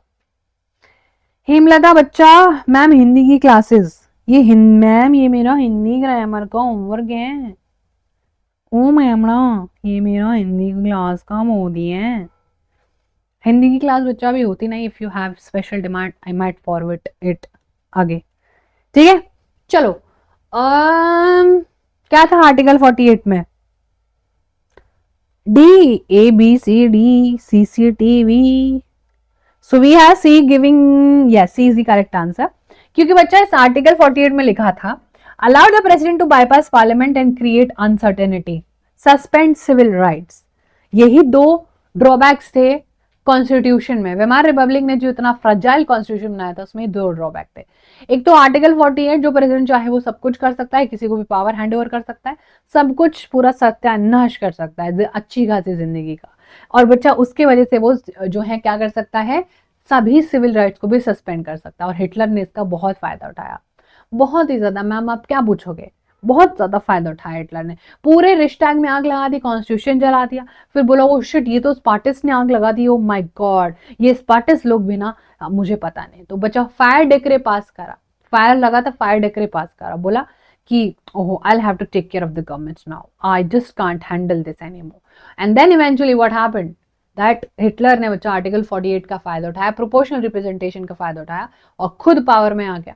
हेमलता बच्चा, मैम हिंदी की क्लासेस, मैम ये मेरा हिंदी ग्रामर का होमवर्क है. ओ मैम ना, ये मेरा हिंदी क्लास का मोदी है. हिंदी की क्लास बच्चा भी होती नहीं. If you have special demand I might forward it आगे. ठीक है, चलो. क्या था आर्टिकल 48 में? D, A B C D, CCTV. So we have C giving, yes C is the correct answer. क्योंकि बच्चा इस आर्टिकल 48 में लिखा था allow the president to bypass parliament and create uncertainty, suspend civil rights. यही दो drawbacks थे constitution में. वेमार रिपब्लिक ने जो इतना फ्रजाइल कॉन्स्टिट्यूशन बनाया था उसमें दो ड्रॉबैक थे. एक तो आर्टिकल 48 जो प्रेसिडेंट चाहे वो सब कुछ कर सकता है, किसी को भी पावर हैंड ओवर कर सकता है, सब कुछ पूरा सत्यानाश कर सकता है अच्छी खासी जिंदगी का. और बच्चा उसके वजह से वो जो है क्या कर सकता है, सभी सिविल राइट्स को भी सस्पेंड कर सकता है. और हिटलर ने इसका बहुत फायदा उठाया, बहुत ही ज्यादा. मैम आप क्या पूछोगे, बहुत ज्यादा फायदा उठाया हिटलर ने. पूरे रिश्टैग में आग लगा दी, कॉन्स्टिट्यूशन जला दिया, फिर बोला वो शिट ये तो स्पार्टिस ने आग लगा दी. ओ माय गॉड, ये स्पार्टिस लोग भी ना, मुझे पता नहीं. तो बच्चा फायर डेक्रे पास करा, फायर लगा था, फायर डेक्रे पास करा. बोला कि ओहो I have to take care of the government now, I just can't handle this anymore. And then eventually what happened that Hitler ने बच्चा आर्टिकल 48 का फायदा उठाया, प्रोपोर्शनल रिप्रेजेंटेशन का फायदा उठाया और खुद पावर में आ गया.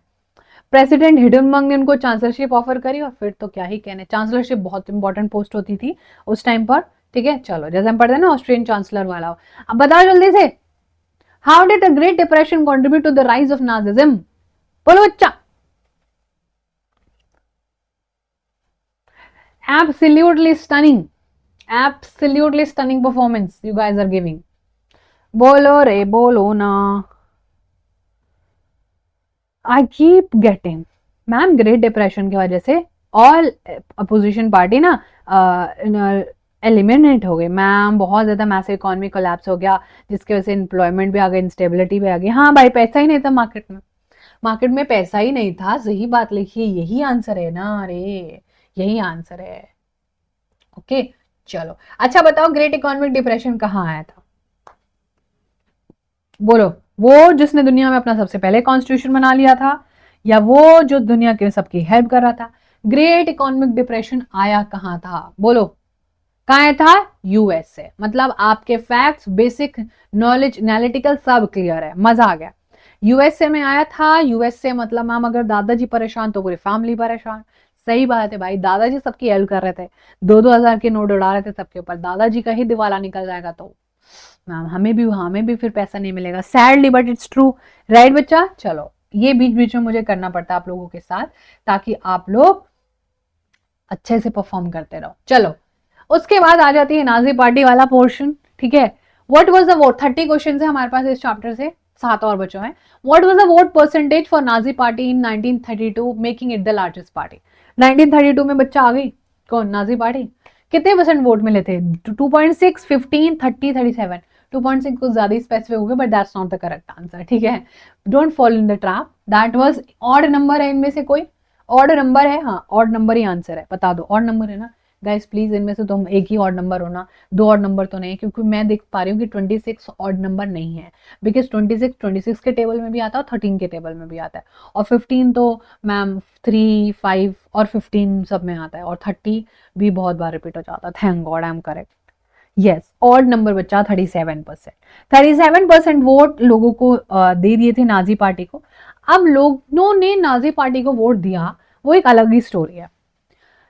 प्रेसिडेंट हिडेनबर्ग ने उनको चांसलरशिप ऑफर करी और फिर तो क्या ही कहने. चांसलरशिप बहुत इंपॉर्टेंट पोस्ट होती थी उस टाइम पर. ठीक है, चलो जैसे हम पढ़ते हैं ना ऑस्ट्रियन चांसलर वाला. अब बताओ जल्दी से, how did the Great Depression contribute to the rise of Nazism? बोलो बच्चा. Absolutely stunning, absolutely stunning performance you guys are giving. बोलो रे बोलो ना. I keep getting ma'am great depression की वजह से ऑल अपोजिशन पार्टी ना एलिमिनेट हो गई मैम. बहुत ज्यादा मैसिव इकोनॉमी कोलैप्स हो गया जिसकी वजह से एम्प्लॉयमेंट भी आ गई, इंस्टेबिलिटी भी आ गई. हाँ भाई, पैसा ही नहीं था मार्केट में, मार्केट में पैसा ही नहीं था. सही बात लिखिए, यही आंसर है ना. अरे यही आंसर है. ओके चलो. अच्छा बताओ ग्रेट इकोनॉमिक डिप्रेशन कहाँ आया था? बोलो, वो जिसने दुनिया में अपना सबसे पहले कॉन्स्टिट्यूशन बना लिया था या वो जो दुनिया के सबकी हेल्प कर रहा था? ग्रेट इकोनॉमिक डिप्रेशन आया कहाँ था? बोलो कहाँ आया था? यूएस से. मतलब आपके फैक्ट्स, बेसिक नॉलेज, एनालिटिकल सब क्लियर है, मजा आ गया. यूएसए में आया था. यूएसए मतलब मैम अगर दादाजी परेशान तो पूरी फैमिली परेशान. सही बात है भाई, दादाजी सबकी हेल्प कर रहे थे, 2-2 हजार के नोट उड़ा रहे थे सबके ऊपर. दादाजी का ही दिवाला निकल जाएगा तो मैम हमें भी फिर पैसा नहीं मिलेगा. Sadly but it's true. Right बच्चा. चलो ये बीच बीच में मुझे करना पड़ता है आप लोगों के साथ ताकि आप लोग अच्छे से परफॉर्म करते रहो. चलो उसके बाद आ जाती है नाजी पार्टी वाला पोर्शन. ठीक है, what was the vote? 30 question है हमारे पास इस चैप्टर से, 7 और बच्चों हैं. What was the vote percentage for Nazi party in 1932 making it the largest party? 1932 में बच्चा आ गई कौन? Nazi party. कितने परसेंट वोट मिले थे? 2.6, 15, 30, 37. 2.6 कुछ ज्यादा स्पेसिफिक हो गया but that's not the correct answer. ठीक है, don't follow in the trap. That was odd number है इनमें से कोई. ऑड नंबर है, हाँ ऑड नंबर ही आंसर है, बता दो ऑड नंबर है ना गाइस प्लीज, इनमें से तुम एक ही ऑड नंबर हो ना, दो ऑड नंबर तो नहीं, क्योंकि मैं देख पा रही हूँ कि 26 ऑड नंबर नहीं है, बिकॉज 26 के टेबल में भी आता है और 13 के टेबल में भी आता है, और 15 तो मैम 3, 5 और 15 सब में आता है, और 30 भी बहुत बार रिपीट हो जाता है, thank God I am correct. Yes odd number बच्चा 37%, 37% वोट लोगों को दे दिए थे नाजी पार्टी को। अब लोगों ने नाजी पार्टी को वोट दिया, वो एक अलग ही स्टोरी है,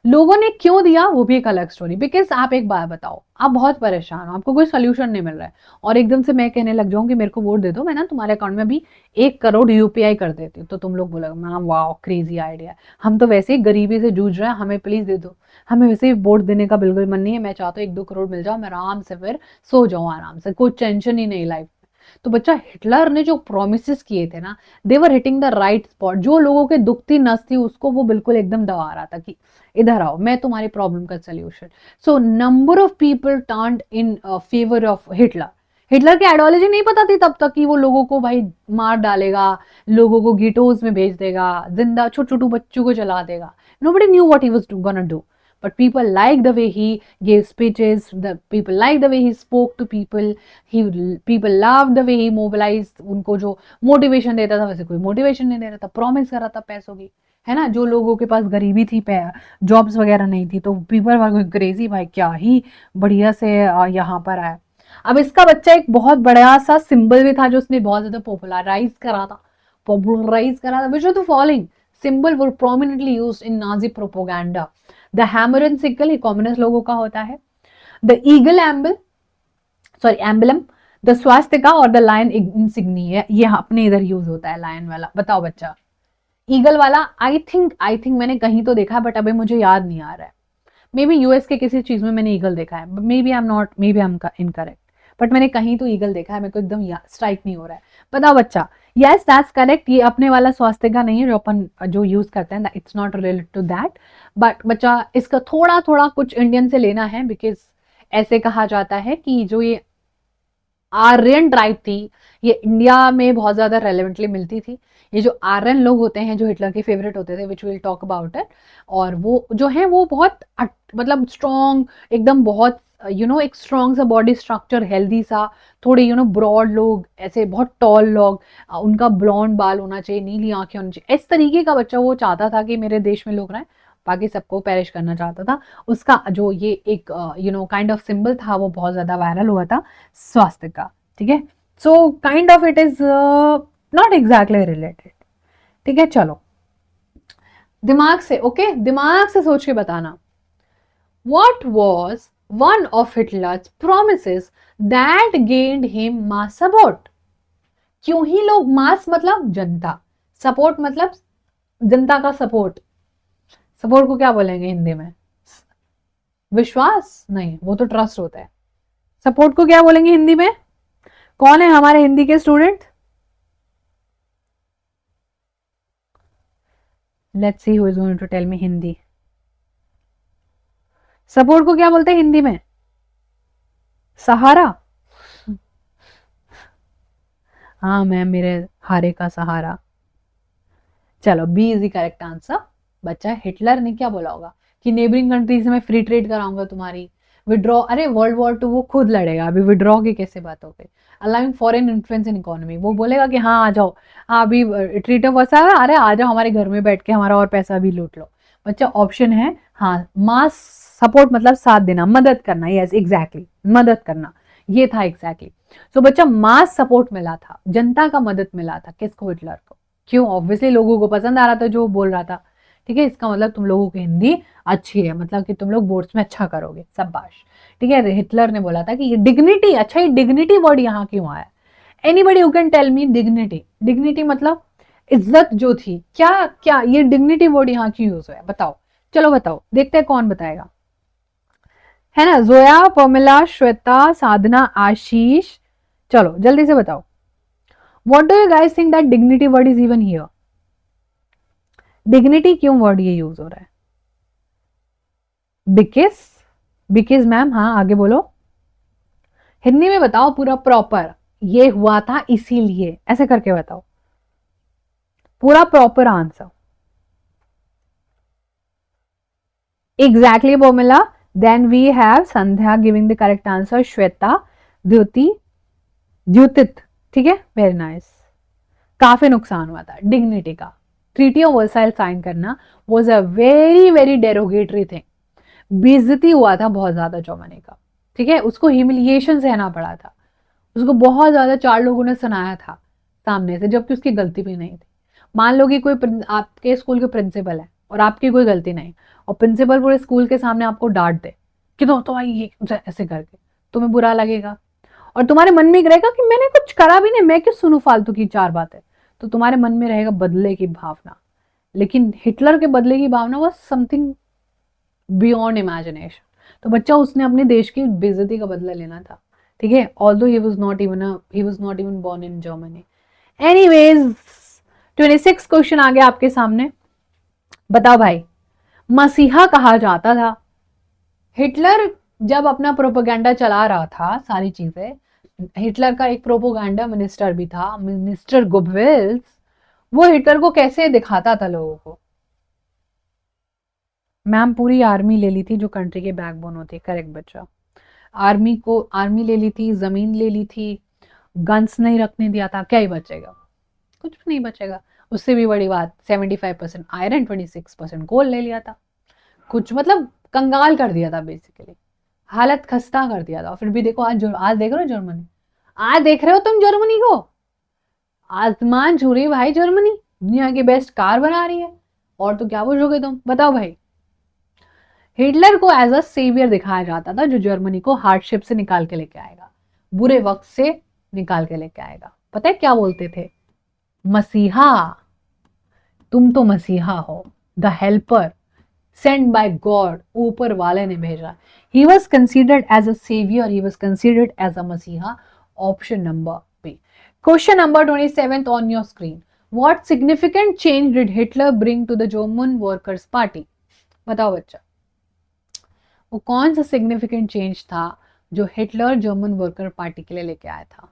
लोगों ने क्यों दिया वो भी एक अलग स्टोरी, बिकॉज आप एक बात बताओ, आप बहुत परेशान हो, आपको कोई सोल्यूशन नहीं मिल रहा है, और एकदम से मैं कहने लग जाऊं कि मेरे को वोट दे दो, मैं ना तुम्हारे अकाउंट में भी 1 करोड़ यूपीआई कर देती हूँ, तो तुम लोग बोलोगे मैम वाह क्रेजी आइडिया, हम तो वैसे ही गरीबी से जूझ रहे हैं, हमें प्लीज दे दो, हमें वैसे ही वोट देने का बिल्कुल मन नहीं है, मैं चाहता हूँ 1-2 करोड़ मिल जाओ, मैं आराम से फिर सो जाऊं आराम से, कोई टेंशन ही नहीं लाइफ। तो बच्चा हिटलर ने जो प्रोमिस किए थे ना, देवर हिटिंग द राइट स्पॉट, जो लोगों के दुखती नस थी उसको वो बिल्कुल एकदम दबा रहा था कि इधर आओ मैं तुम्हारी प्रॉब्लम का solution. So number of people turned in favour of Hitler. Hitler की आइडियोलॉजी नहीं पता थी तब तक कि वो लोगों को भाई मार डालेगा, लोगों को गीटोज में भेज देगा, जिंदा छोटे छोटे बच्चों को जला देगा, nobody knew what he was gonna do, but people liked the way he gave speeches, the people liked the way he spoke to people, he people loved the way he mobilized, उनको जो motivation देता था वैसे कोई motivation नहीं दे रहा था, promise कर रहा था पैसों की, है ना, जो लोगों के पास गरीबी थी, जॉब्स वगैरह नहीं थी, तो पीपल वर क्रेजी भाई क्या ही बढ़िया से यहाँ पर आया। अब इसका बच्चा एक बहुत बड़ा सा सिंबल भी था जो उसने बहुत ज्यादा पॉपुलराइज करा था, which was the following symbol were prominently used in Nazi propaganda. The hammer and sickle ये कम्युनिस्ट लोगों का होता है, the eagle एम्बल sorry emblem, the Swastika और द लायन इंसिग्निया, ये अपने इधर यूज होता है लायन वाला, बताओ बच्चा। ईगल वाला आई थिंक मैंने कहीं तो देखा है, बट अभी मुझे याद नहीं आ रहा है, मे बी यूएस के किसी चीज में मैंने ईगल देखा है, maybe I am not, maybe I am incorrect, but मैंने कहीं तो ईगल देखा है, मेरे को एकदम स्ट्राइक नहीं हो रहा है, बताओ बच्चा। यस दैट्स करेक्ट, ये अपने वाला स्वास्थ्य का नहीं है जो अपन जो यूज करते हैं, it's not related to that, but बच्चा इसका थोड़ा थोड़ा कुछ इंडियन से लेना है, बिकॉज ऐसे कहा जाता है कि जो ये आर्यन ड्राइव थी ये इंडिया में बहुत ज्यादा रेलेवेंटली मिलती थी, ये जो आर्यन लोग होते हैं जो हिटलर के फेवरेट होते थे, which will talk about it, और वो जो है वो बहुत मतलब स्ट्रॉन्ग एकदम, बहुत एक स्ट्रॉन्ग सा बॉडी स्ट्रक्चर, हेल्दी सा, थोड़े ब्रॉड लोग, ऐसे बहुत टॉल लोग, उनका ब्लॉन्ड बाल होना चाहिए, नीली आंखें होनी चाहिए, इस तरीके का बच्चा वो चाहता था कि मेरे देश में लोग रहें, बाकी सबको पेरिश करना चाहता था। उसका जो ये एक काइंड ऑफ सिंबल था वो बहुत ज्यादा वायरल हुआ था, स्वास्थ्य का, ठीक है। So kind of it is not exactly related, ठीक है। चलो दिमाग से, ओके दिमाग से सोच के बताना, what was one of Hitler's promises that gained him mass support। क्यों ही लोग, मास मतलब जनता, सपोर्ट मतलब जनता का सपोर्ट, सपोर्ट को क्या बोलेंगे हिंदी में, विश्वास नहीं, वो तो ट्रस्ट होता है, सपोर्ट को क्या बोलेंगे हिंदी में, कौन है हमारे हिंदी के student, let's see who is going to tell me Hindi, support को क्या बोलते हैं हिंदी में, सहारा, हाँ मैम मेरे हारे का सहारा। चलो B is the correct answer बच्चा। हिटलर ने क्या बोला होगा कि नेबरिंग कंट्री से मैं फ्री ट्रेड कराऊंगा तुम्हारी, विड्रॉ, अरे वर्ल्ड वॉर 2 वो खुद लड़ेगा, अभी विड्रॉ की कैसे बात हो गई, allowing foreign influence in economy, वो बोलेगा कि हाँ आ जाओ, हाँ अभी ट्रीट ऑफ वसा है, अरे आ जाओ हमारे घर में बैठ के हमारा और पैसा भी लूट लो। बच्चा ऑप्शन है हाँ, मास सपोर्ट मतलब साथ देना, मदद करना, यस एग्जैक्टली मदद करना, ये था एग्जैक्टली। सो बच्चा मास सपोर्ट मिला था, जनता का मदद मिला था किसको, हिटलर को, क्यों, ऑब्वियसली लोगों को पसंद आ रहा था जो बोल रहा था, ठीक है। इसका मतलब तुम लोगों की हिंदी अच्छी है, मतलब कि तुम लोग बोर्ड्स में अच्छा करोगे, शाबाश, ठीक है। हिटलर ने बोला था कि ये डिग्निटी, अच्छा ये डिग्निटी वर्ड यहाँ क्यों आया, anybody who can tell me dignity, dignity मतलब इज्जत जो थी, क्या क्या ये डिग्निटी वर्ड यहाँ क्यों यूज हुआ है, बताओ, चलो बताओ, देखते हैं कौन बताएगा, है ना, जोया, पमिला, श्वेता, साधना, आशीष, चलो जल्दी से बताओ, what do you guys think that dignity word is even here, dignity क्यों वर्ड ये यूज हो रहा है, बिकॉज, बिकॉज मैम, हाँ आगे बोलो, हिंदी में बताओ पूरा प्रॉपर, ये हुआ था इसीलिए, ऐसे करके बताओ पूरा proper answer, Exactly, Bomila. Then we have Sandhya giving the correct answer. Shweta, द्युति, द्युतित. ठीक है, वेरी नाइस. काफी नुकसान हुआ था डिग्निटी का. ट्रीटी ऑफ वर्साइल साइन करना was a very very derogatory thing. बेइज्जती हुआ था बहुत ज्यादा जर्मनी का. ठीक है, उसको ह्यूमिलिएशन सहना पड़ा था. उसको बहुत ज्यादा 4 लोगों ने सुनाया था सामने से, जबकि उसकी गलती भी नहीं थी. मान लो कि कोई आपके स्कूल के प्रिंसिपल है और आपकी कोई गलती नहीं, और प्रिंसिपल पूरे स्कूल के सामने आपको डांट दे कि तो आई ये ऐसे करके, तुम्हें बुरा लगेगा और तुम्हारे मन में रहेगा कि मैंने कुछ करा भी नहीं, मैं क्यों सुनूं फालतू की 4 बातें. तो तुम्हारे मन में रहेगा बदले की भावना. लेकिन हिटलर के बदले की भावना वॉज समथिंग बियॉन्ड इमेजिनेशन. तो बच्चा उसने अपने देश की बेइज्जती का बदला लेना था. ठीक है, although he was not even born in Germany. Anyways, 26 question आ गया आपके सामने. बताओ भाई, मसीहा कहा जाता था. हिटलर जब अपना प्रोपेगेंडा चला रहा था, सारी चीजें, हिटलर का एक प्रोपेगेंडा मिनिस्टर भी था, मिनिस्टर गोबेल्स. वो हिटलर को कैसे दिखाता था लोगों को? मैम पूरी आर्मी ले ली थी जो कंट्री के बैकबोन होती है. करेक्ट बच्चा. आर्मी ले ली थी, जमीन ले ली थी, गन्स नहीं रखने दिया था. क्या ही बचेगा? कुछ भी नहीं बचेगा. उससे भी बड़ी बात, 75% आयरन, 26% गोल्ड ले लिया था. कुछ मतलब कंगाल कर दिया था बेसिकली. हालत खस्ता कर दिया था. फिर भी देखो, आज देख रहे हो जर्मनी, आज देख रहे हो तुम जर्मनी को, आसमान छू रही भाई जर्मनी. दुनिया की बेस्ट कार बना रही है. और तो क्या पूछोगे तुम? बताओ भाई. हिटलर को एज अ सेवियर दिखाया जाता था, जो जर्मनी को हार्डशिप से निकाल के लेके आएगा, बुरे वक्त से निकाल के लेके आएगा. पता है क्या बोलते थे? मसीहा. तुम तो मसीहा हो, the helper send by God. ऊपर वाले ने भेजा. He was considered as a saviour, he was considered as a मसीहा. Option number B. Question number 27 on your screen. What significant change did Hitler bring to the German Workers' Party? बताओ बच्चा, वो कौन सा सिग्निफिकेंट चेंज था जो Hitler German worker party के लिए लेके आया था?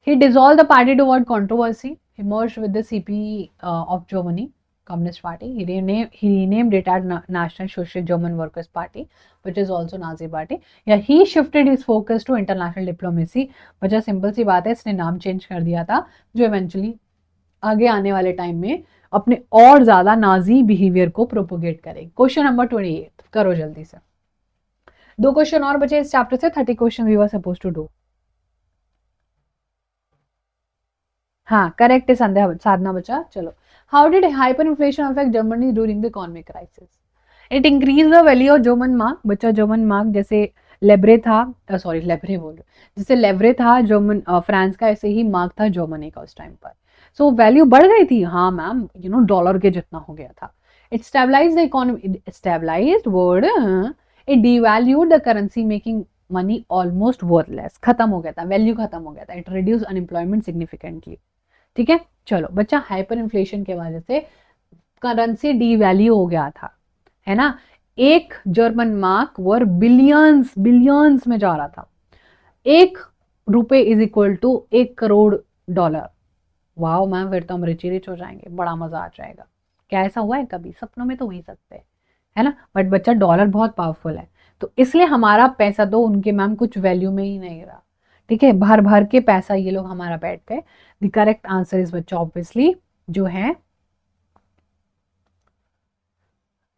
He dissolved the party to avoid controversy. He merged with the CP of Germany, Communist Party. He renamed it as National Social German Workers Party, which is also Nazi Party. Yeah, he shifted his focus to international diplomacy. बच्चा simple सी बात है, इसने नाम change कर दिया था, जो eventually आगे आने वाले टाइम में अपने और ज्यादा नाजी बिहेवियर को प्रोपोगेट करेगी. क्वेश्चन नंबर 28 करो जल्दी से. 2 क्वेश्चन और बचे इस चैप्टर से. 30 question we were suppose to do. हाँ, करेक्ट है संध्या, साधना बचा. चलो. How did hyper inflation affect Germany during the economic crisis? It increase the value of German mark. बच्चा, जर्मन मार्क जैसे लेब्रे था, सॉरी लेब्रे बोल रहे, जैसे लेब्रे था जर्मन फ्रांस का, ऐसे ही मार्क था जर्मनी का उस टाइम पर. सो वैल्यू बढ़ गई थी. हाँ मैम, डॉलर के जितना हो गया था. It stabilise the economy. Stabilised word. It devalued the currency, making money almost worthless. खत्म हो गया था, वैल्यू खत्म हो गया था. It reduce unemployment significantly. ठीक है, चलो बच्चा, हाइपर इन्फ्लेशन के वजह से करेंसी डीवैल्यू हो गया था, है ना. एक German mark were billions billions में जा रहा था. 1 रुपए is equal to 1 crore dollar. Wow ma'am, फिर तो हम रिच रिच हो जाएंगे, बड़ा मजा आ जाएगा. क्या ऐसा हुआ है कभी? सपनों में तो हो ही सकते हैं, है ना. बट बच्चा, डॉलर बहुत पावरफुल है, तो इसलिए हमारा पैसा तो उनके मैम कुछ वैल्यू में ही नहीं रहा. ठीक है, भर भर के पैसा ये लोग हमारा बैठ गए. द करेक्ट आंसर इज बच्चा ऑब्वियसली जो है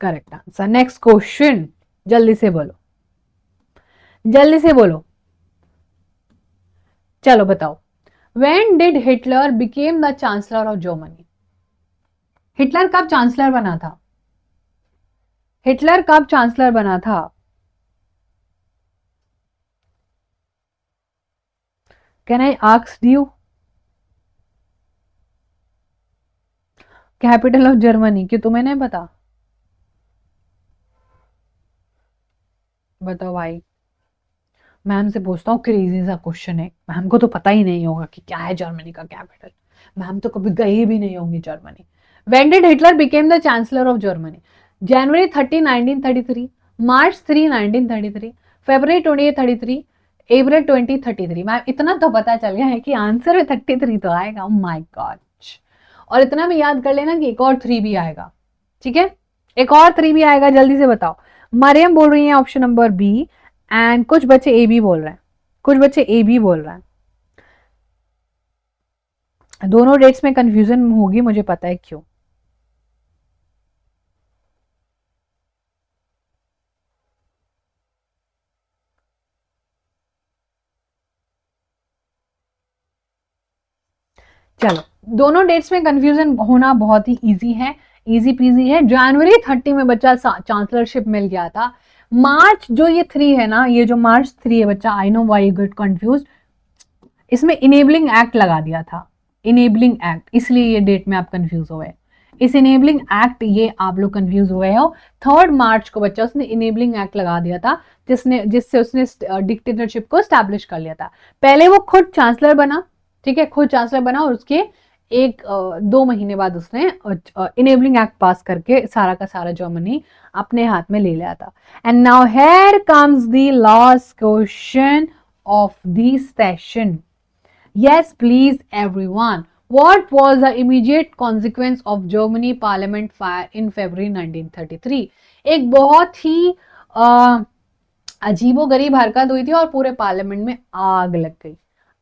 करेक्ट आंसर. नेक्स्ट क्वेश्चन, जल्दी से बोलो, जल्दी से बोलो. चलो बताओ. When did Hitler became the chancellor of Germany? Hitler कब चांसलर बना था? हिटलर कब चांसलर बना था? Can I ask you? Capital of Germany, क्यों तुम्हें नहीं पता? बताओ भाई. मैम से पूछता हूँ, क्रेजी सा क्वेश्चन है, मैम को तो पता ही नहीं होगा कि क्या है जर्मनी का कैपिटल. मैम तो कभी गई भी नहीं होंगी Germany. When did Hitler became the chancellor of Germany? January 30, 1933, March 3, 1933, February 28, 33, April 20, 33. Ma'am इतना तो पता चल गया है कि आंसर में 33 तो आएगा. Oh my God. और इतना भी याद कर लेना कि एक और 3 भी आएगा, ठीक है, एक और 3 भी आएगा, जल्दी से बताओ। मरियम बोल रही है ऑप्शन नंबर बी, एंड कुछ बच्चे ए बी बोल रहे हैं, कुछ बच्चे ए बी बोल रहे हैं। दोनों डेट्स में कंफ्यूजन होगी, मुझे पता है क्यों। चलो, दोनों डेट्स में कंफ्यूजन होना बहुत ही इजी है, इजी पीजी है। जनवरी 30 में बच्चा चांसलरशिप मिल गया था। मार्च जो ये 3 है ना, ये जो मार्च 3 है बच्चा, I know why you get confuse, इसमें इनेबलिंग एक्ट लगा दिया था, इनेबलिंग एक्ट, इसलिए ये डेट में आप कंफ्यूज हुए। इस इनेबलिंग एक्ट ये आप लोग कंफ्यूज हुए हो। 3 मार्च को बच्चा उसने इनेबलिंग एक्ट लगा दिया था, जिससे उसने डिक्टेटरशिप को स्टैब्लिश कर लिया था। पहले वो खुद चांसलर बना, ठीक है, खुद चांसलर बना, और उसके 2 महीने बाद उसने इनेबलिंग एक्ट पास करके सारा का सारा जर्मनी अपने हाथ में ले लिया था। And now here comes the last question of the session. Yes, please, everyone. What was the immediate consequence of Germany Parliament fire in February 1933? एक बहुत ही अजीबो गरीब हरकत हुई थी और पूरे पार्लियामेंट में आग लग गई।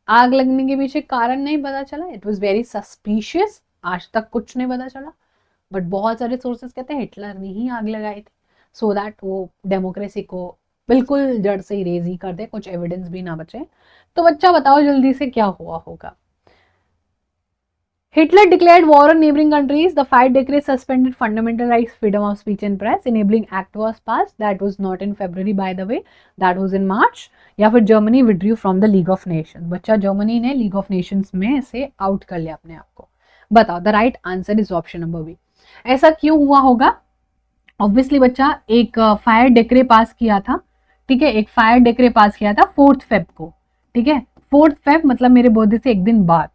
आग लगने के पीछे कारण नहीं पता चला, इट वॉज वेरी सस्पिशियस, आज तक कुछ नहीं पता चला, बट बहुत सारे सोर्सेस कहते हैं हिटलर ने ही आग लगाई थी, सो दैट वो डेमोक्रेसी को बिल्कुल जड़ से इरेज ही कर दे, कुछ एविडेंस भी ना बचे। तो बच्चा बताओ जल्दी से क्या हुआ होगा। Hitler declared war on neighboring countries. The five decrees suspended fundamental rights, freedom of speech and press. Enabling Act was passed. That was not in February, by the way. That was in March. या फिर Germany withdrew from the League of Nations. बच्चा Germany ने League of Nations में से out कर लिया अपने आप को। बताओ, the right answer is option number B. ऐसा क्यों हुआ होगा? ऑब्वियसली बच्चा एक फायर डेक्रे पास किया था, ठीक है, एक फायर डेक्रे पास किया था 4 फेब को, ठीक है, 4 फेब मतलब मेरे बर्थडे से एक दिन बाद।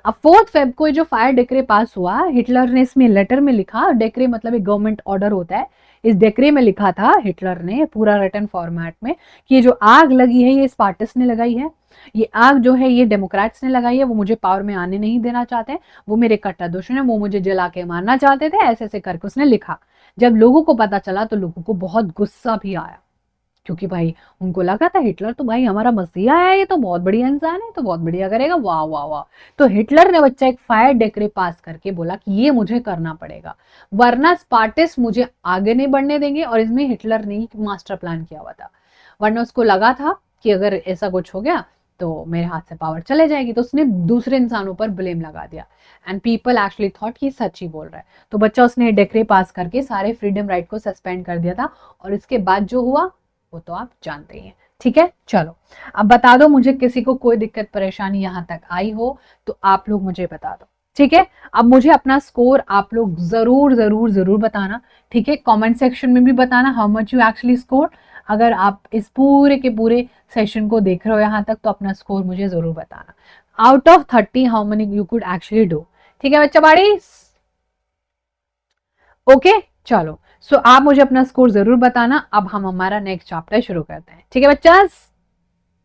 अब 4 फेब को जो फायर डेक्रे पास हुआ, हिटलर ने इसमें लेटर में लिखा, डेक्रे मतलब एक गवर्नमेंट ऑर्डर होता है, इस डेक्रे में लिखा था हिटलर ने पूरा रिटन फॉर्मेट में कि ये जो आग लगी है ये स्पार्टस ने लगाई है, ये आग जो है ये डेमोक्रेट्स ने लगाई है, वो मुझे पावर में आने नहीं देना चाहते, वो मेरे कट्टर दुश्मन है, वो मुझे जला के मारना चाहते थे, ऐसे ऐसे करके उसने लिखा। जब लोगों को पता चला तो लोगों को बहुत गुस्सा भी आया, क्योंकि भाई उनको लगा था हिटलर तो भाई हमारा मसीहा है, ये तो बहुत बढ़िया इंसान है, तो बहुत बढ़िया करेगा, वाह वाह वाह। तो हिटलर ने बच्चा एक फायर डेक्रे पास करके बोला कि ये मुझे करना पड़ेगा, वरना स्पार्टिस्ट मुझे आगे नहीं बढ़ने देंगे, और इसमें हिटलर ने मास्टर प्लान किया हुआ था, वरना उसको लगा था कि अगर ऐसा कुछ हो गया तो मेरे हाथ से पावर चले जाएगी, तो उसने दूसरे इंसानों पर ब्लेम लगा दिया, एंड पीपल एक्चुअली थॉट कि सच ही बोल रहा है। तो बच्चा उसने डेक्रे पास करके सारे फ्रीडम राइट को सस्पेंड कर दिया था, और इसके बाद जो हुआ वो तो आप जानते ही हैं, ठीक है। चलो अब बता दो मुझे, किसी को कोई दिक्कत परेशानी यहां तक आई हो तो आप लोग मुझे बता दो, ठीक है। अब मुझे अपना स्कोर आप लोग जरूर जरूर जरूर बताना, ठीक है, कमेंट सेक्शन में भी बताना how much you actually score. अगर आप इस पूरे के पूरे सेशन को देख रहे हो यहाँ तक तो अपना स्कोर मुझे जरूर बताना, out of 30 how many you could actually do, ठीक है बच्चा बाड़ी, ओके। चलो, सो आप मुझे अपना स्कोर जरूर बताना। अब हम हमारा नेक्स्ट चैप्टर शुरू करते हैं, ठीक है बच्चा।